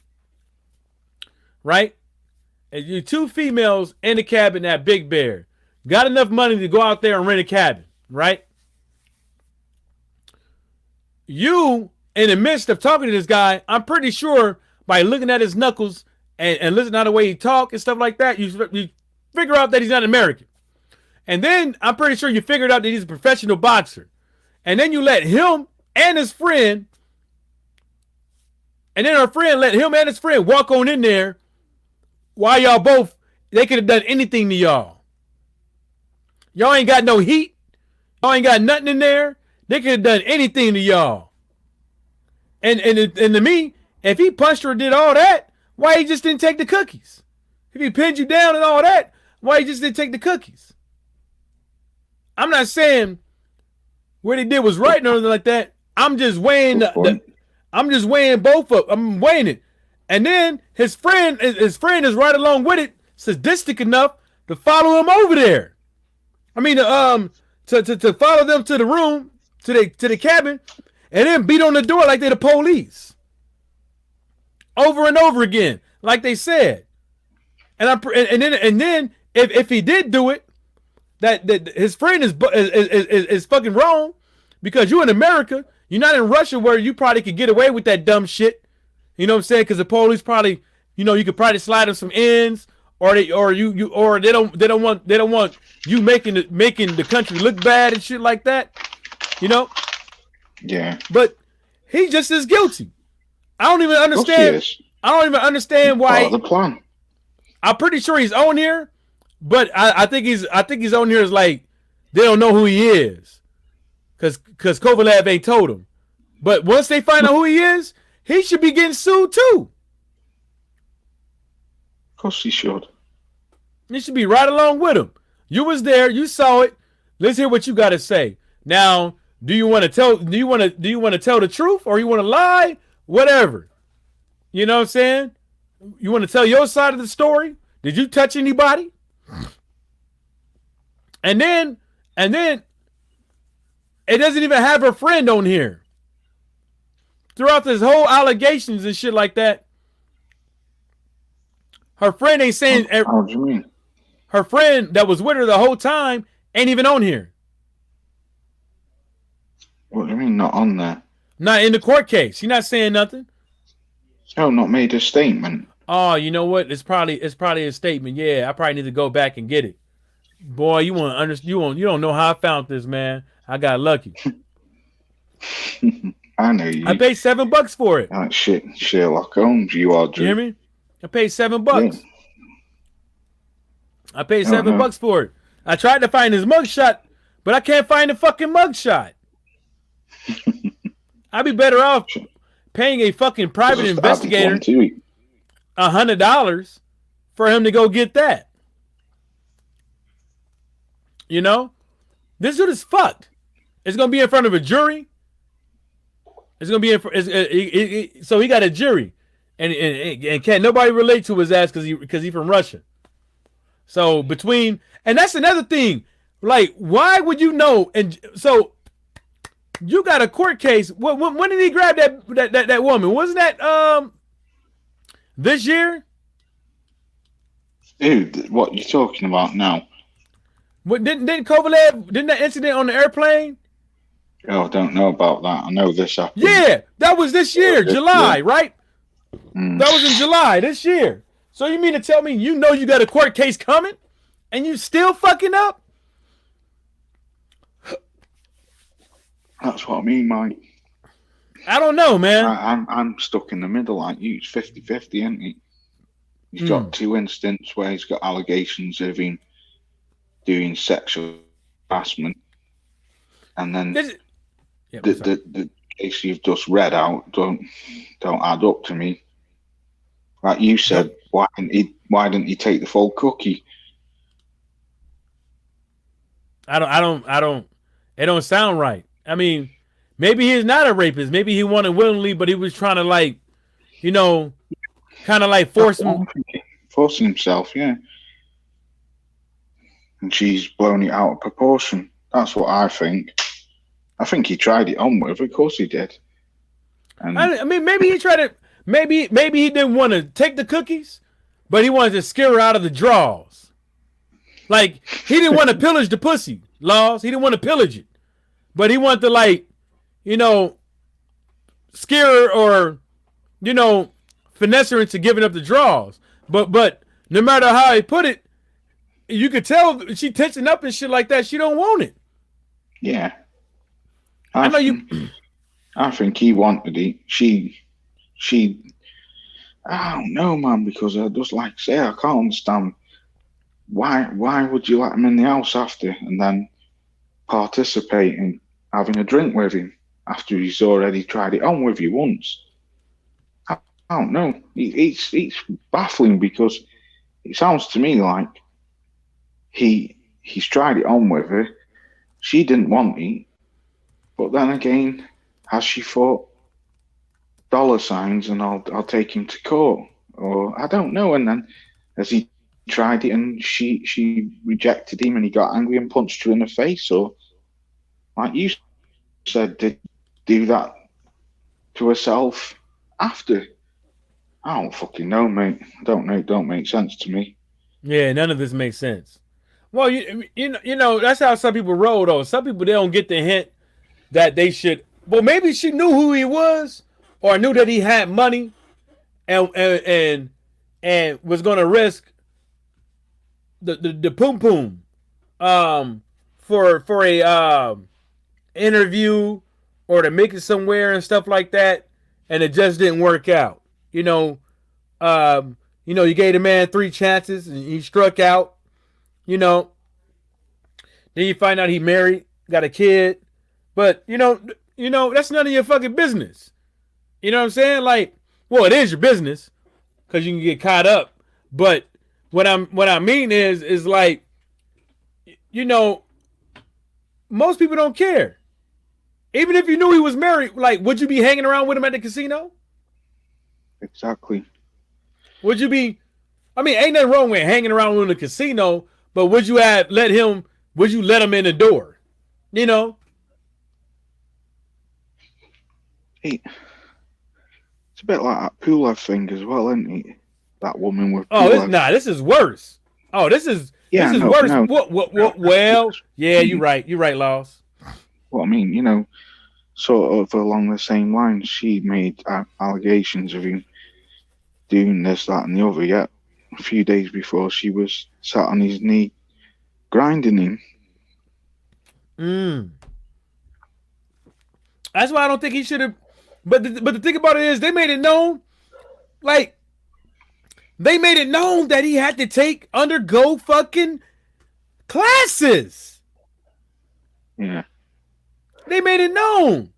S1: right? And you two females in the cabin at Big Bear got enough money to go out there and rent a cabin, right? You, in the midst of talking to this guy, I'm pretty sure by looking at his knuckles and listening to the way he talk and stuff like that, you figure out that he's not American. And then I'm pretty sure you figured out that he's a professional boxer. And then you let him and his friend, and then our friend let him and his friend walk on in there while y'all both, they could have done anything to y'all. Y'all ain't got no heat. Y'all ain't got nothing in there. They could have done anything to y'all. And to me, if he punched her and did all that, why he just didn't take the cookies? If he pinned you down and all that, why he just didn't take the cookies? I'm not saying what he did was right or anything like that. I'm just weighing I'm just weighing both of. I'm weighing it. And then his friend is right along with it, sadistic enough to follow him over there. I mean, to follow them to the room, to the cabin, and then beat on the door like they're the police. Over and over again, like they said. And then if he did do it, that his friend is fucking wrong, because you in America, you're not in Russia where you probably could get away with that dumb shit. You know what I'm saying? Because the police probably, you could probably slide them some ends, or they don't want you making the country look bad and shit like that.
S2: Yeah.
S1: But he's just as guilty. I don't even understand why.
S2: Part of the plan.
S1: I'm pretty sure he's on here, but I think he's on here as like they don't know who he is, because Kovalev ain't told him. But once they find out who he is, he should be getting sued too.
S2: Of course he should.
S1: He should be right along with him. You was there, you saw it. Let's hear what you got to say. Now, do you want to tell the truth, or you want to lie? Whatever. You know what I'm saying? You want to tell your side of the story? Did you touch anybody? And then it doesn't even have her friend on here. Throughout this whole allegations and shit like that, her friend ain't saying.
S2: What do you mean?
S1: Her friend that was with her the whole time ain't even on here.
S2: What do you mean not on there?
S1: Not in the court case. She's not saying nothing.
S2: Oh, not made a statement.
S1: Oh, you know what? It's probably a statement. Yeah, I probably need to go back and get it. Boy, you don't know how I found this, man. I got lucky.
S2: I know you.
S1: I paid $7 for it.
S2: Like shit, Sherlock Holmes, you are. Drew.
S1: You hear me? I paid $7. Yeah. I paid $7 for it. I tried to find his mugshot, but I can't find the fucking mugshot. I'd be better off paying a fucking private investigator $100 for him to go get that. This dude is fucked. It's gonna be in front of a jury. It's gonna be so he got a jury, and can't nobody relate to his ass because he from Russia. So and that's another thing. Like, why would you know? And so you got a court case. When did he grab that woman? Wasn't that this year?
S2: Dude, what you talking about now?
S1: What didn't Kovalev? Didn't that incident on the airplane?
S2: Oh, I don't know about that. I know this happened.
S1: Yeah, that was this year, July, right? That was in July this year. So you mean to tell me you got a court case coming, and you still fucking up?
S2: That's what I mean, Mike.
S1: I don't know, man.
S2: I'm stuck in the middle like you. It's 50-50, isn't he? He's got two instances where he's got allegations of him doing sexual harassment, and then the case you've just read out don't add up to me. Like you said, why didn't he take the full cookie?
S1: I don't. It don't sound right. I mean, Maybe he's not a rapist. Maybe he wanted willingly, but he was trying to like, you know, kind of like forcing
S2: himself, yeah. And she's blown it out of proportion. That's what I think. I think he tried it on with her. Of course he did. And
S1: I mean, maybe he tried to. Maybe he didn't want to take the cookies, but he wanted to scare her out of the draws. Like he didn't want to pillage the pussy, Laws. He didn't want to pillage it, but he wanted to like, scare her or, finesse her into giving up the draws. But no matter how he put it, you could tell she tensing up and shit like that. She don't want it.
S2: Yeah,
S1: I know you.
S2: I think he wanted it. She. I don't know, man. Because I just like say I can't understand why would you let him in the house after and then participate in having a drink with him after he's already tried it on with you once? I don't know. It's baffling because it sounds to me like he's tried it on with her. She didn't want it, but then again, has she thought dollar signs and I'll take him to court? Or I don't know. And then has he tried it and she rejected him and he got angry and punched her in the face? Or like you said, did do that to herself after? I don't fucking know, mate. Don't make sense to me.
S1: Yeah, none of this makes sense. Well, you know that's how some people roll though. Some people they don't get the hint that they should. Well, maybe she knew who he was, or knew that he had money, and was going to risk the poom poom, for a interview or to make it somewhere and stuff like that, and it just didn't work out. You gave the man 3 chances and he struck out. Then you find out he married, got a kid, but that's none of your fucking business. You know what I'm saying? Like, well, it is your business because you can get caught up. But what I mean is like, most people don't care. Even if you knew he was married, like, would you be hanging around with him at the casino?
S2: Exactly.
S1: Would you be? I mean, ain't nothing wrong with hanging around with him in the casino, but would you let him in the door?
S2: Hey, it's a bit like that Kovalev thing as well, isn't it? That woman with
S1: this is worse. This is worse.
S2: No.
S1: What? Well, yeah, you're right, Laws.
S2: Well, I mean, sort of along the same lines, she made allegations of him doing this, that, and the other. Yet a few days before, she was sat on his knee, grinding him.
S1: That's why I don't think he should have. But the thing about it is, they made it known, that he had to undergo fucking classes.
S2: Yeah.
S1: They made it known.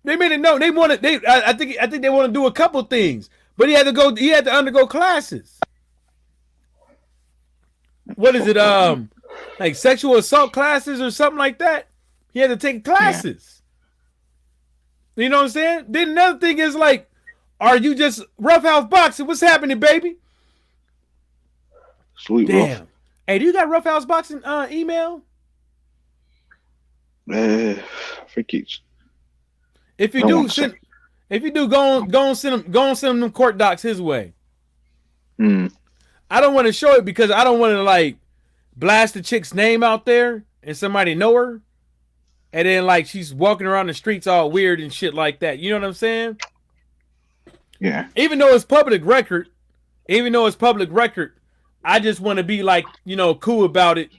S1: They wanted. I think they want to do a couple things, but he had to undergo classes. What is it? Like sexual assault classes or something like that. He had to take classes. You know what I'm saying? Then another thing is like, are you just roughhouse boxing? What's happening, baby?
S2: Sweet.
S1: Damn.
S2: Rough.
S1: Hey, do you got roughhouse boxing email?
S2: I think it's.
S1: If you do, go on send him them court docs his way. I don't want to show it because I don't want to like blast the chick's name out there and somebody know her. And then, like, she's walking around the streets all weird and shit like that. You know what I'm saying?
S2: Yeah.
S1: Even though it's public record, I just want to be like, cool about it,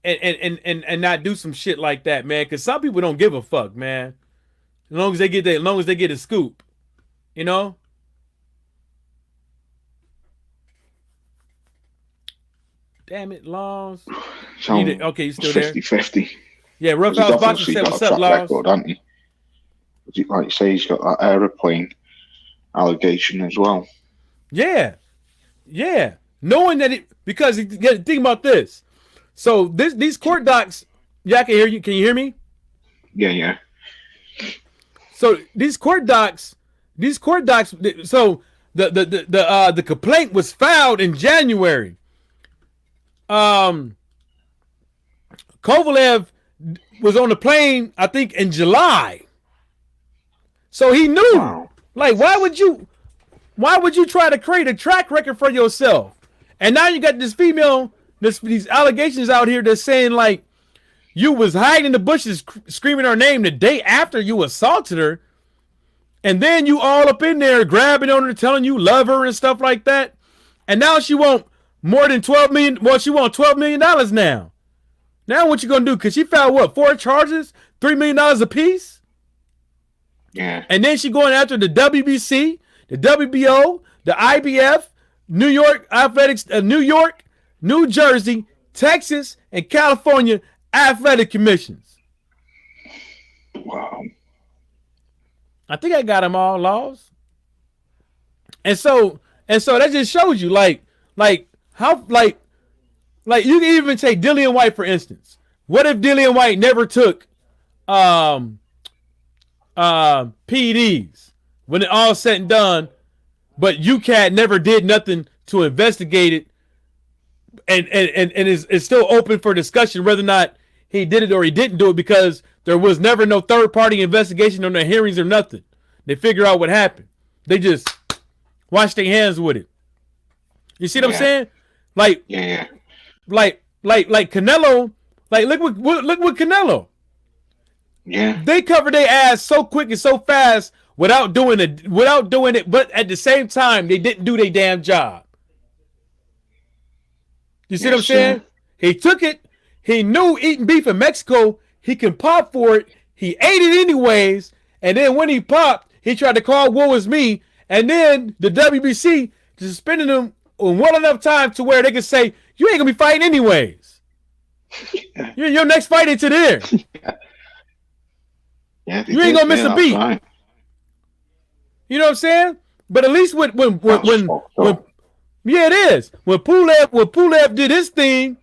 S1: and not do some shit like that, man. Because some people don't give a fuck, man. As long as they get a scoop, Damn it, Laws. Okay, you still
S2: 50-50.
S1: There? Yeah, Roughhouse Boxing said what's up, Laws.
S2: Hasn't he? Like you say, he's got that aeroplane allegation as well.
S1: Yeah. Knowing that think about this. So these court docs, yeah, I can hear you. Can you hear me?
S2: Yeah.
S1: So these court docs. So the complaint was filed in January. Kovalev was on the plane, I think, in July. So he knew.
S2: Wow.
S1: Like, why would you try to create a track record for yourself? And now you got this female, these allegations out here that's saying like you was hiding in the bushes screaming her name the day after you assaulted her. And then you all up in there grabbing on her, telling you love her and stuff like that. And now she want more than $12 million. Well, she want $12 million now. Now what you gonna do? Cause she filed what, 4 charges, $3 million a piece?
S2: Yeah.
S1: And then she going after the WBC, the WBO, the IBF, New York Athletics, New York, New Jersey, Texas, and California athletic commissions.
S2: Wow. I
S1: think I got them all, Laws. And so that just shows you like how you can even take Dillian White for instance. What if Dillian White never took PEDs when it all said and done, but UCAT never did nothing to investigate it, and is still open for discussion whether or not he did it or he didn't do it because there was never no third party investigation on the hearings or nothing. They figure out what happened. They just wash their hands with it. You see what I'm saying? Like, like Canelo. Like, look what Canelo.
S2: Yeah.
S1: They covered their ass so quick and so fast without doing it. But at the same time, they didn't do their damn job. You see what I'm saying? He took it. He knew eating beef in Mexico, he can pop for it. He ate it anyways. And then when he popped, he tried to call woe is me. And then the WBC suspended him well enough time to where they could say, you ain't gonna be fighting anyways. Your next fight ain't to there. You ain't gonna miss a beat. Fine. You know what I'm saying? But at least when yeah, it is. When Pulev did his thing,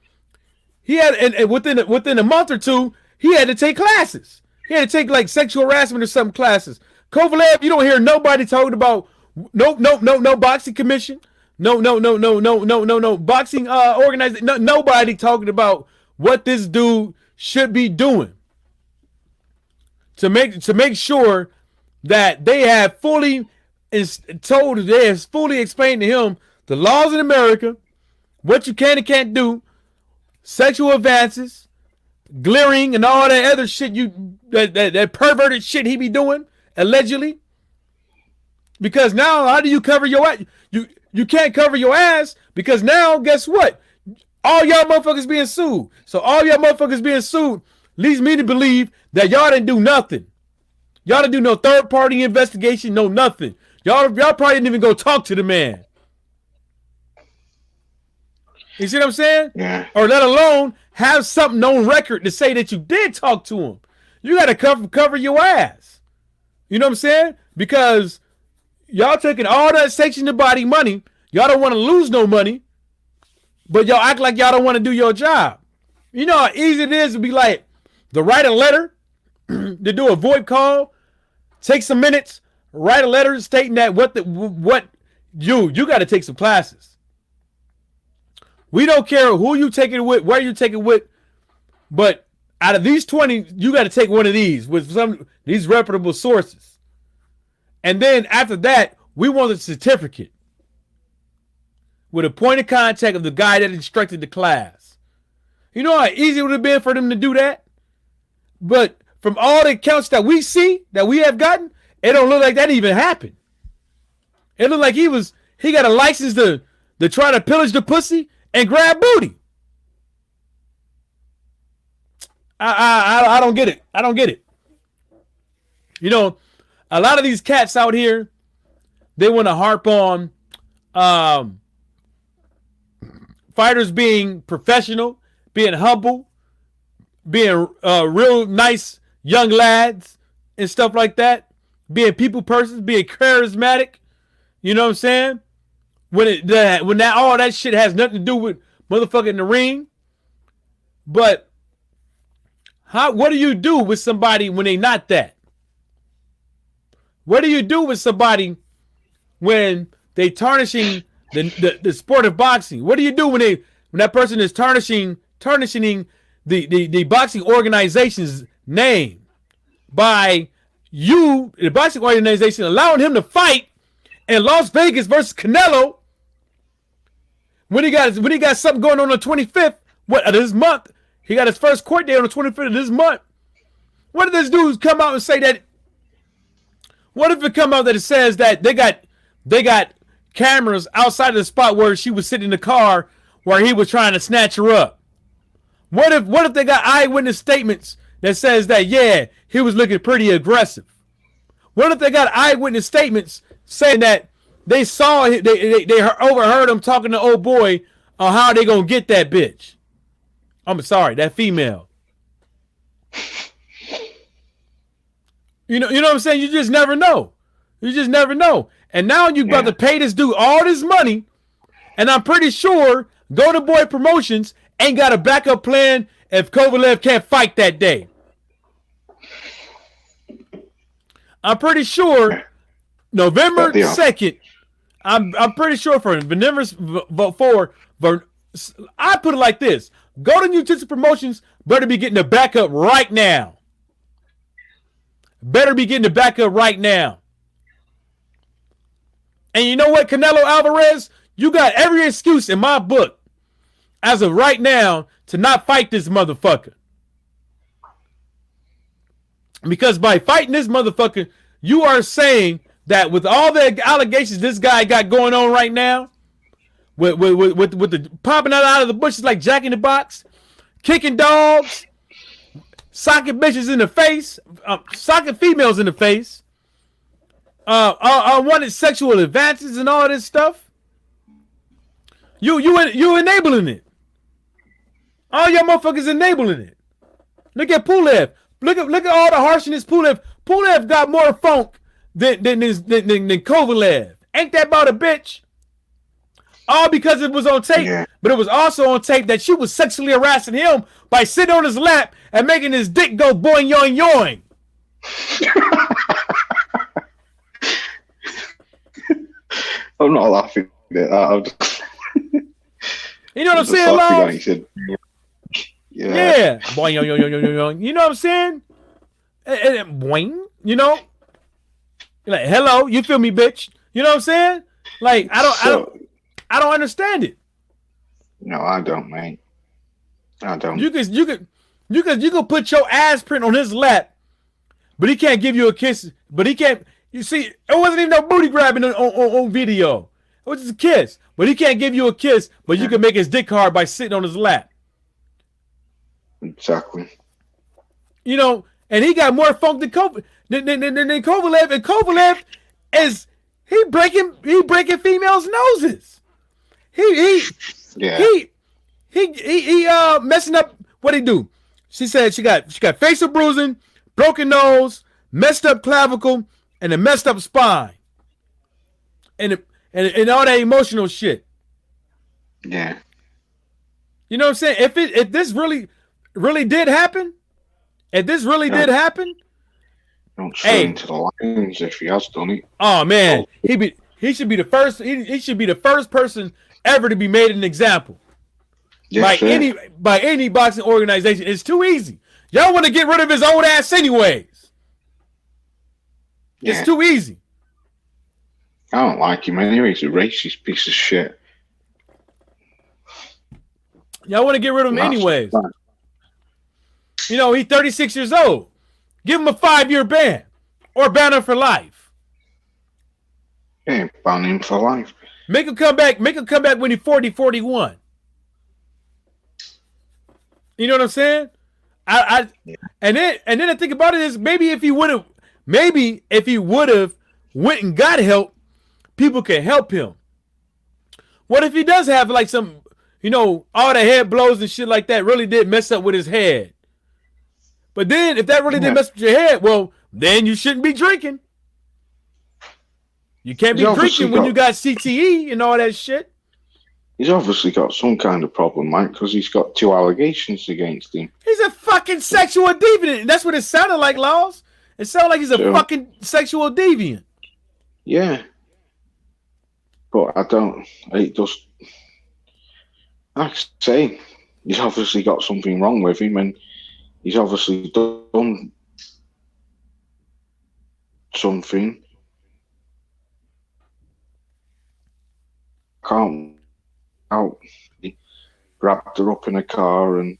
S1: he had and within a month or two, he had to take classes. He had to take like sexual harassment or some classes. Kovalev, you don't hear nobody talking about no boxing commission, no boxing organization, nobody talking about what this dude should be doing to make sure that they have fully explained to him the laws in America, what you can and can't do, sexual advances, glaring, and all that other shit that perverted shit he be doing allegedly. Because now, how do you cover your ass? You can't cover your ass because now, guess what? All y'all motherfuckers being sued. So all y'all motherfuckers being sued leads me to believe that y'all didn't do nothing. Y'all didn't do no third party investigation, no nothing. Y'all probably didn't even go talk to the man. You see what I'm saying?
S2: Yeah.
S1: Or let alone have something on record to say that you did talk to him. You got to cover your ass. You know what I'm saying? Because y'all taking all that section of body money. Y'all don't want to lose no money. But y'all act like y'all don't want to do your job. You know how easy it is to be like, to write a letter, to do a VoIP call, take some minutes, write a letter stating that you got to take some classes. We don't care who you take it with, where you take it with, but out of these 20, you got to take one of these with these reputable sources. And then after that, we want a certificate with a point of contact of the guy that instructed the class. You know how easy it would have been for them to do that? But from all the accounts that we see, that we have gotten, it don't look like that even happened. It looked like he got a license to try to pillage the pussy and grab booty. I don't get it. I don't get it. You know, a lot of these cats out here, they want to harp on fighters being professional, being humble, being real nice young lads and stuff like that, being people persons, being charismatic. You know what I'm saying? When all that shit has nothing to do with motherfucking the ring. But What do you do with somebody when they not that? What do you do with somebody when they tarnishing the sport of boxing? What do you do when that person is tarnishing the boxing organization's name by the boxing organization, allowing him to fight in Las Vegas versus Canelo when he got something going on the 25th of this month? He got his first court date on the 25th of this month. What if this dude come out and say that? What if it come out that it says that they got cameras outside of the spot where she was sitting in the car where he was trying to snatch her up? What if they got eyewitness statements that says that, yeah, he was looking pretty aggressive? What if they got eyewitness statements saying that they saw they overheard him talking to old boy on how they gonna get that bitch? I'm sorry, that female. You know what I'm saying? You just never know. You just never know. And now you about to pay this dude all this money, and I'm pretty sure Golden Boy Promotions ain't got a backup plan if Kovalev can't fight that day. I'm pretty sure November 2nd. I'm pretty sure for November I put it like this: Golden Jiu-Jitsu Promotions better be getting the backup right now. Better be getting the backup right now. And you know what, Canelo Alvarez? You got every excuse in my book as of right now to not fight this motherfucker. Because by fighting this motherfucker, you are saying that with all the allegations this guy got going on right now, with the popping out of the bushes like Jack in the Box, kicking dogs, socking bitches in the face, socking females in the face, wanted sexual advances and all this stuff. You enabling it. All y'all motherfuckers enabling it. Look at Pulev. Look at all the harshness Pulev. Pulev got more funk than Kovalev. Ain't that about a bitch? All because it was on tape, but it was also on tape that she was sexually harassing him by sitting on his lap and making his dick go boing yoing yoing.
S2: I'm not laughing at that. I'm just
S1: you know what I'm saying, Love? Said, yeah. Boing yoing yoing yoing yoing. You know what I'm saying? And boing. You know, like hello, you feel me, bitch? You know what I'm saying? Like I don't understand it.
S2: No, I don't, man. I don't.
S1: You could put your ass print on his lap, but he can't give you a kiss. But he can't. You see, it wasn't even no booty grabbing on video. It was just a kiss. But he can't give you a kiss. But you can make his dick hard by sitting on his lap.
S2: Exactly.
S1: You know, and he got more funk than Kovalev. And Kovalev is he breaking females' noses. He messing up. What he do? She said she got facial bruising, broken nose, messed up clavicle, and a messed up spine, and all that emotional shit.
S2: Yeah.
S1: You know what I'm saying? If this really did happen, did happen,
S2: don't show into the lines if he has done it.
S1: Oh man, he should be the first. He should be the first person ever to be made an example by any boxing organization. It's too easy. Y'all want to get rid of his old ass anyways. It's too easy.
S2: I don't like him anyway. He's a racist piece of shit.
S1: Y'all want to get rid of him anyways. You know, he's 36 years old. Give him a 5-year ban or ban him for life.
S2: Yeah, ban him for life.
S1: Make him come back when he's 40, 41. You know what I'm saying? And then the thing about it is maybe if he would have went and got help, people can help him. What if he does have like some, you know, all the head blows and shit like that really did mess up with his head? But then if that really did mess with your head, well, then you shouldn't be drinking. You can't be drinking when you got CTE and all that shit.
S2: He's obviously got some kind of problem, Mike, because he's got 2 allegations against him.
S1: He's a fucking sexual deviant. That's what it sounded like, Laws. It sounded like he's a fucking sexual deviant.
S2: Yeah. But it just, like I say, he's obviously got something wrong with him, and he's obviously done something. Can't out. He grabbed her up in a car and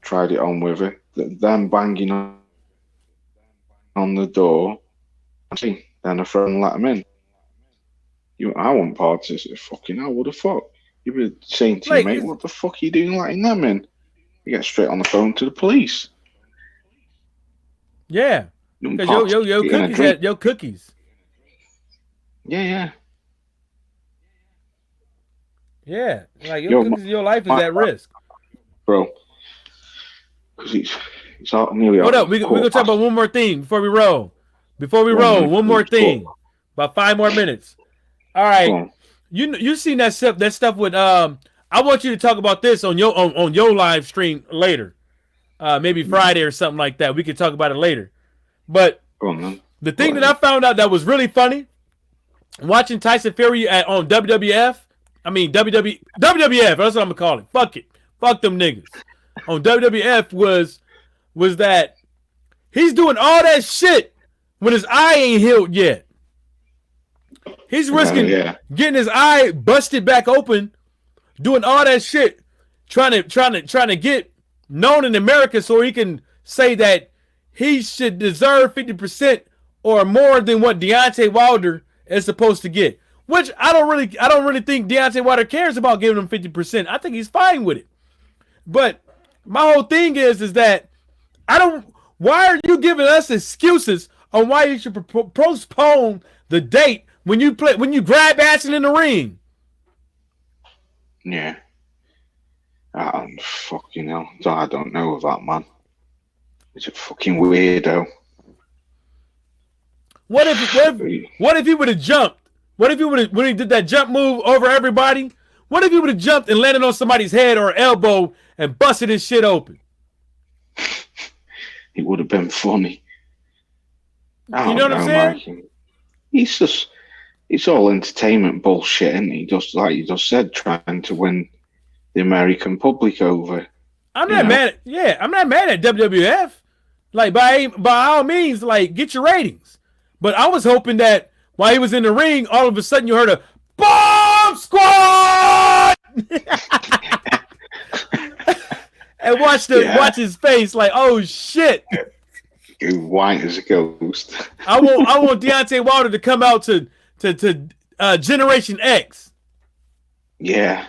S2: tried it on with her. Then banging on the door. Then a friend let him in. I want parties. Fucking hell, what the fuck? You were saying to your mate, what the fuck are you doing letting them in? You get straight on the phone to the police.
S1: Yeah. Because cookies had your cookies.
S2: Yeah.
S1: Yeah. Like your life is at risk.
S2: Bro. Because it's all nearly.
S1: Hold up, we're gonna talk about one more thing before we roll. One more thing. About 5 more minutes. All right. You seen that stuff with I want you to talk about this on your live stream later. Maybe Friday or something like that. We can talk about it later. But the thing that I found out that was really funny, watching Tyson Fury on WWF. I mean WWF, that's what I'm gonna call it. Fuck it. Fuck them niggas. On WWF was that he's doing all that shit when his eye ain't healed yet. He's risking getting his eye busted back open, doing all that shit, trying to get known in America so he can say that he should deserve 50% or more than what Deontay Wilder is supposed to get. Which I don't really think Deontay Wilder cares about giving him 50%. I think he's fine with it. But my whole thing is that why are you giving us excuses on why you should postpone the date when you grab action in the ring?
S2: Yeah. Fucking hell. I don't know of that, man. He's a fucking weirdo.
S1: What if he would have jumped? What if when he did that jump move over everybody? What if he would have jumped and landed on somebody's head or elbow and busted his shit open?
S2: It would have been funny.
S1: You know what I'm saying?
S2: Mike. It's all entertainment bullshit, isn't he? Just like you just said, trying to win the American public over.
S1: I'm not mad at WWF. Like by all means, like get your ratings. But I was hoping that while he was in the ring, all of a sudden you heard a Bomb Squad and watch his face like, oh shit.
S2: White as a ghost.
S1: I want Deontay Wilder to come out to Generation X.
S2: Yeah.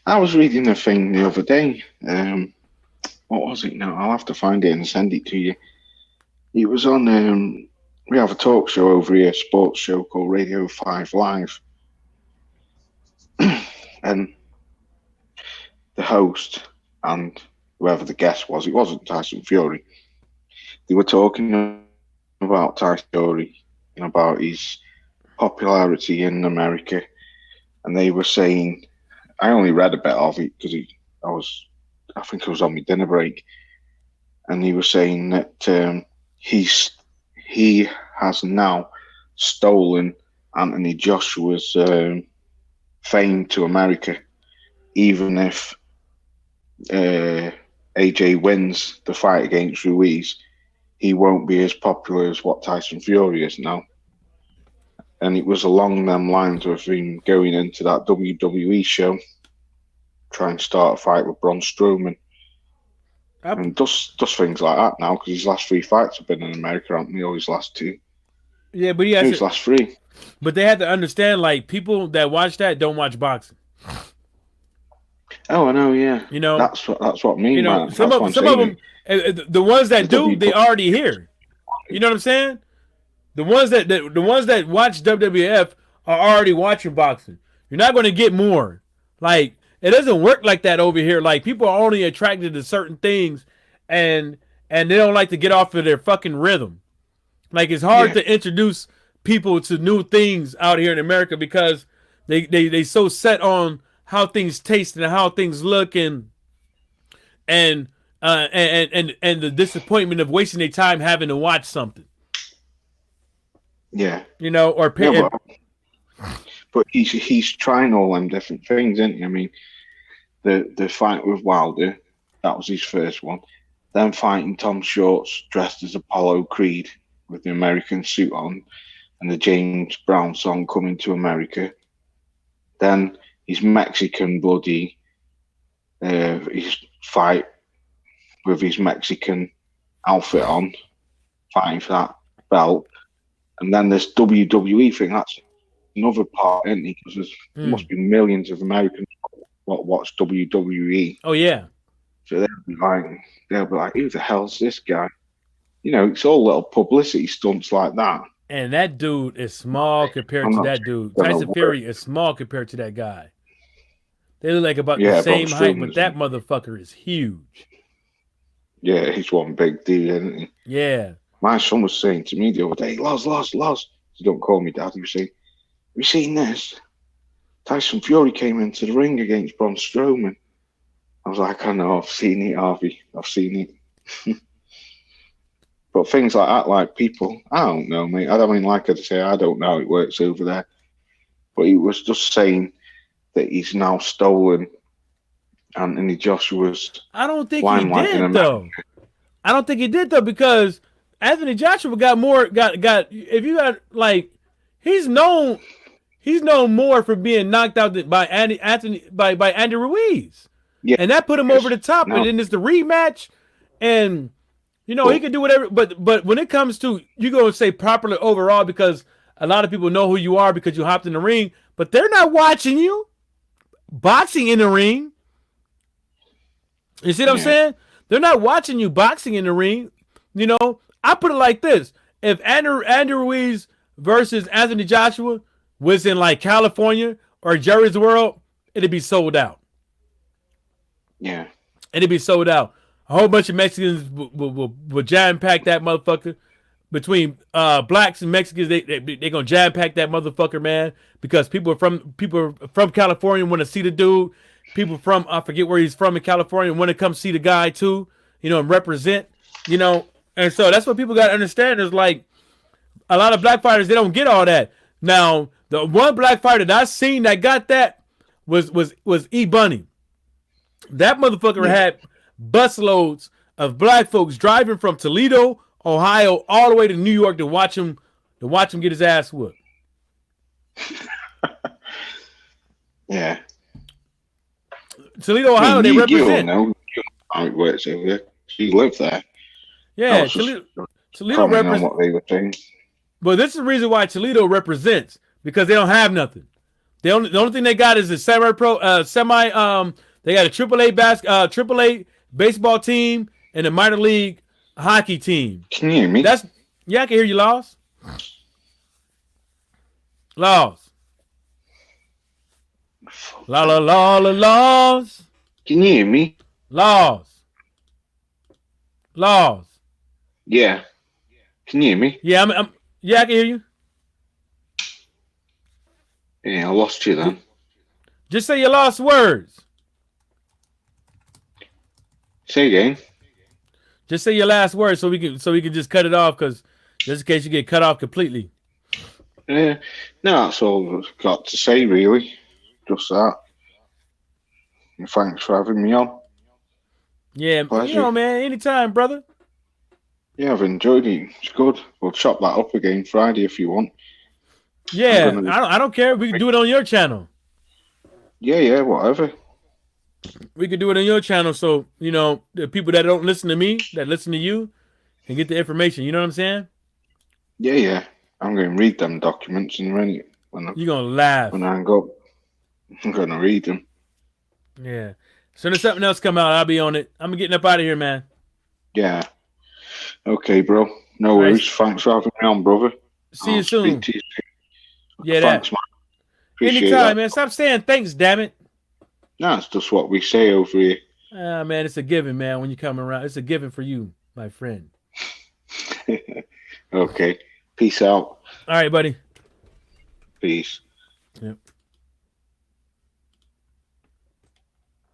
S2: I was reading a thing the other day. What was it now? I'll have to find it and send it to you. It was on we have a talk show over here, a sports show called Radio 5 Live. And the host and whoever the guest was, it wasn't Tyson Fury. They were talking about Tyson Fury and about his popularity in America. And they were saying, I only read a bit of it because I think it was on my dinner break. And he was saying that he has now stolen Anthony Joshua's fame to America, even if AJ wins the fight against Ruiz, he won't be as popular as what Tyson Fury is now. And it was along them lines of him going into that WWE show, trying to start a fight with Braun Strowman. And does things like that now, because his last 3 fights have been in America, haven't they? Or his last 2.
S1: Yeah, but his
S2: last 3.
S1: But they have to understand, like, people that watch that don't watch boxing.
S2: Oh, I know, yeah.
S1: You know,
S2: that's what I mean.
S1: You know, some of them, the ones that do, they already hear. You know what I'm saying? The ones that watch WWF are already watching boxing. You're not going to get more. Like, it doesn't work like that over here. Like, people are only attracted to certain things, and they don't like to get off of their fucking rhythm. Like, it's hard to introduce people to new things out here in America because They so set on how things taste and how things look and and the disappointment of wasting their time having to watch something.
S2: Yeah.
S1: You know, or pay.
S2: Yeah, but he's trying all them different things, isn't he? I mean, the fight with Wilder, that was his first one. Then fighting Tom Shorts dressed as Apollo Creed with the American suit on and the James Brown song Coming to America. Then his Mexican buddy, his fight with his Mexican outfit on, fighting for that belt. And then this WWE thing, that's another part, isn't it? Because there must be millions of Americans that watch WWE.
S1: Oh, yeah.
S2: So they'll be like, who the hell's this guy? You know, it's all little publicity stunts like that.
S1: And that dude is small compared to that dude. Tyson Fury is small compared to that guy. They look like about the same height, but that motherfucker is huge.
S2: Yeah, he's one big dude, isn't he?
S1: Yeah.
S2: My son was saying to me the other day, Loz. He don't call me dad. He was saying, have you seen this? Tyson Fury came into the ring against Braun Strowman. I was like, I know, I've seen it, Harvey. I've seen it. But things like that, like people, I don't know, mate. I don't mean, like I say, I don't know how it works over there. But he was just saying that he's now stolen Anthony Joshua's.
S1: I don't think he did, though. I don't think he did, though, because Anthony Joshua got if you got, like, he's known more for being knocked out by Andy Ruiz. Yeah. And that put him over the top. And then it's the rematch. And, you know, he can do whatever. But when it comes to, you go and say properly overall, because a lot of people know who you are because you hopped in the ring, but they're not watching you boxing in the ring. You see what I'm saying? They're not watching you boxing in the ring. You know, I put it like this. If Andy Ruiz versus Anthony Joshua was in, like, California or Jerry's World, it'd be sold out.
S2: Yeah.
S1: It'd be sold out. A whole bunch of Mexicans will jam-pack that motherfucker. Between blacks and Mexicans, they gonna jam-pack that motherfucker, man, because people from California want to see the dude. People from, I forget where he's from in California, want to come see the guy too, you know, and represent, you know. And so that's what people got to understand is, like, a lot of black fighters, they don't get all that. Now, the one black fighter that I seen that got that was E Bunny. That motherfucker had busloads of black folks driving from Toledo, Ohio, all the way to New York to watch him get his ass whooped.
S2: Yeah.
S1: Toledo, Ohio, they represent.
S2: You know how it works over there. You live there.
S1: Yeah, Toledo represents
S2: what they were saying.
S1: But this is the reason why Toledo represents, because they don't have nothing. The only thing they got is a they got a AAA baseball team and a minor league hockey team.
S2: Can you hear me?
S1: Yeah, I can hear you, Laws. Laws. Laws.
S2: Can you hear me?
S1: Laws.
S2: Yeah. Can you hear me?
S1: Yeah, I can hear you.
S2: Yeah, I lost you then.
S1: Just say your last words.
S2: Say again.
S1: Just say your last words so we can just cut it off, because just in case you get cut off completely.
S2: Yeah, no, that's all I've got to say, really. Just that. And thanks for having me on.
S1: Yeah, pleasure. You know, man, anytime, brother.
S2: Yeah, I've enjoyed it. It's good. We'll chop that up again Friday if you want.
S1: Yeah, I don't care. We can do it on your channel.
S2: Yeah, whatever.
S1: We could do it on your channel, so, you know, the people that don't listen to me, that listen to you, can get the information. You know what I'm saying?
S2: Yeah. I'm going to read them documents and when
S1: you're going to laugh.
S2: When I hang up, I'm going to read them.
S1: Yeah. As soon as something else come out, I'll be on it. I'm getting up out of here, man.
S2: Yeah. Okay, bro. No worries. Right. Thanks for having me on, brother.
S1: See you soon.
S2: To you soon.
S1: Yeah,
S2: thanks, man.
S1: Appreciate anytime, that. Man. Stop saying thanks, damn it.
S2: No, it's just what we say over here.
S1: Man, it's a given, man, when you come around. It's a given for you, my friend.
S2: Okay. Peace out.
S1: All right, buddy.
S2: Peace.
S1: Yep.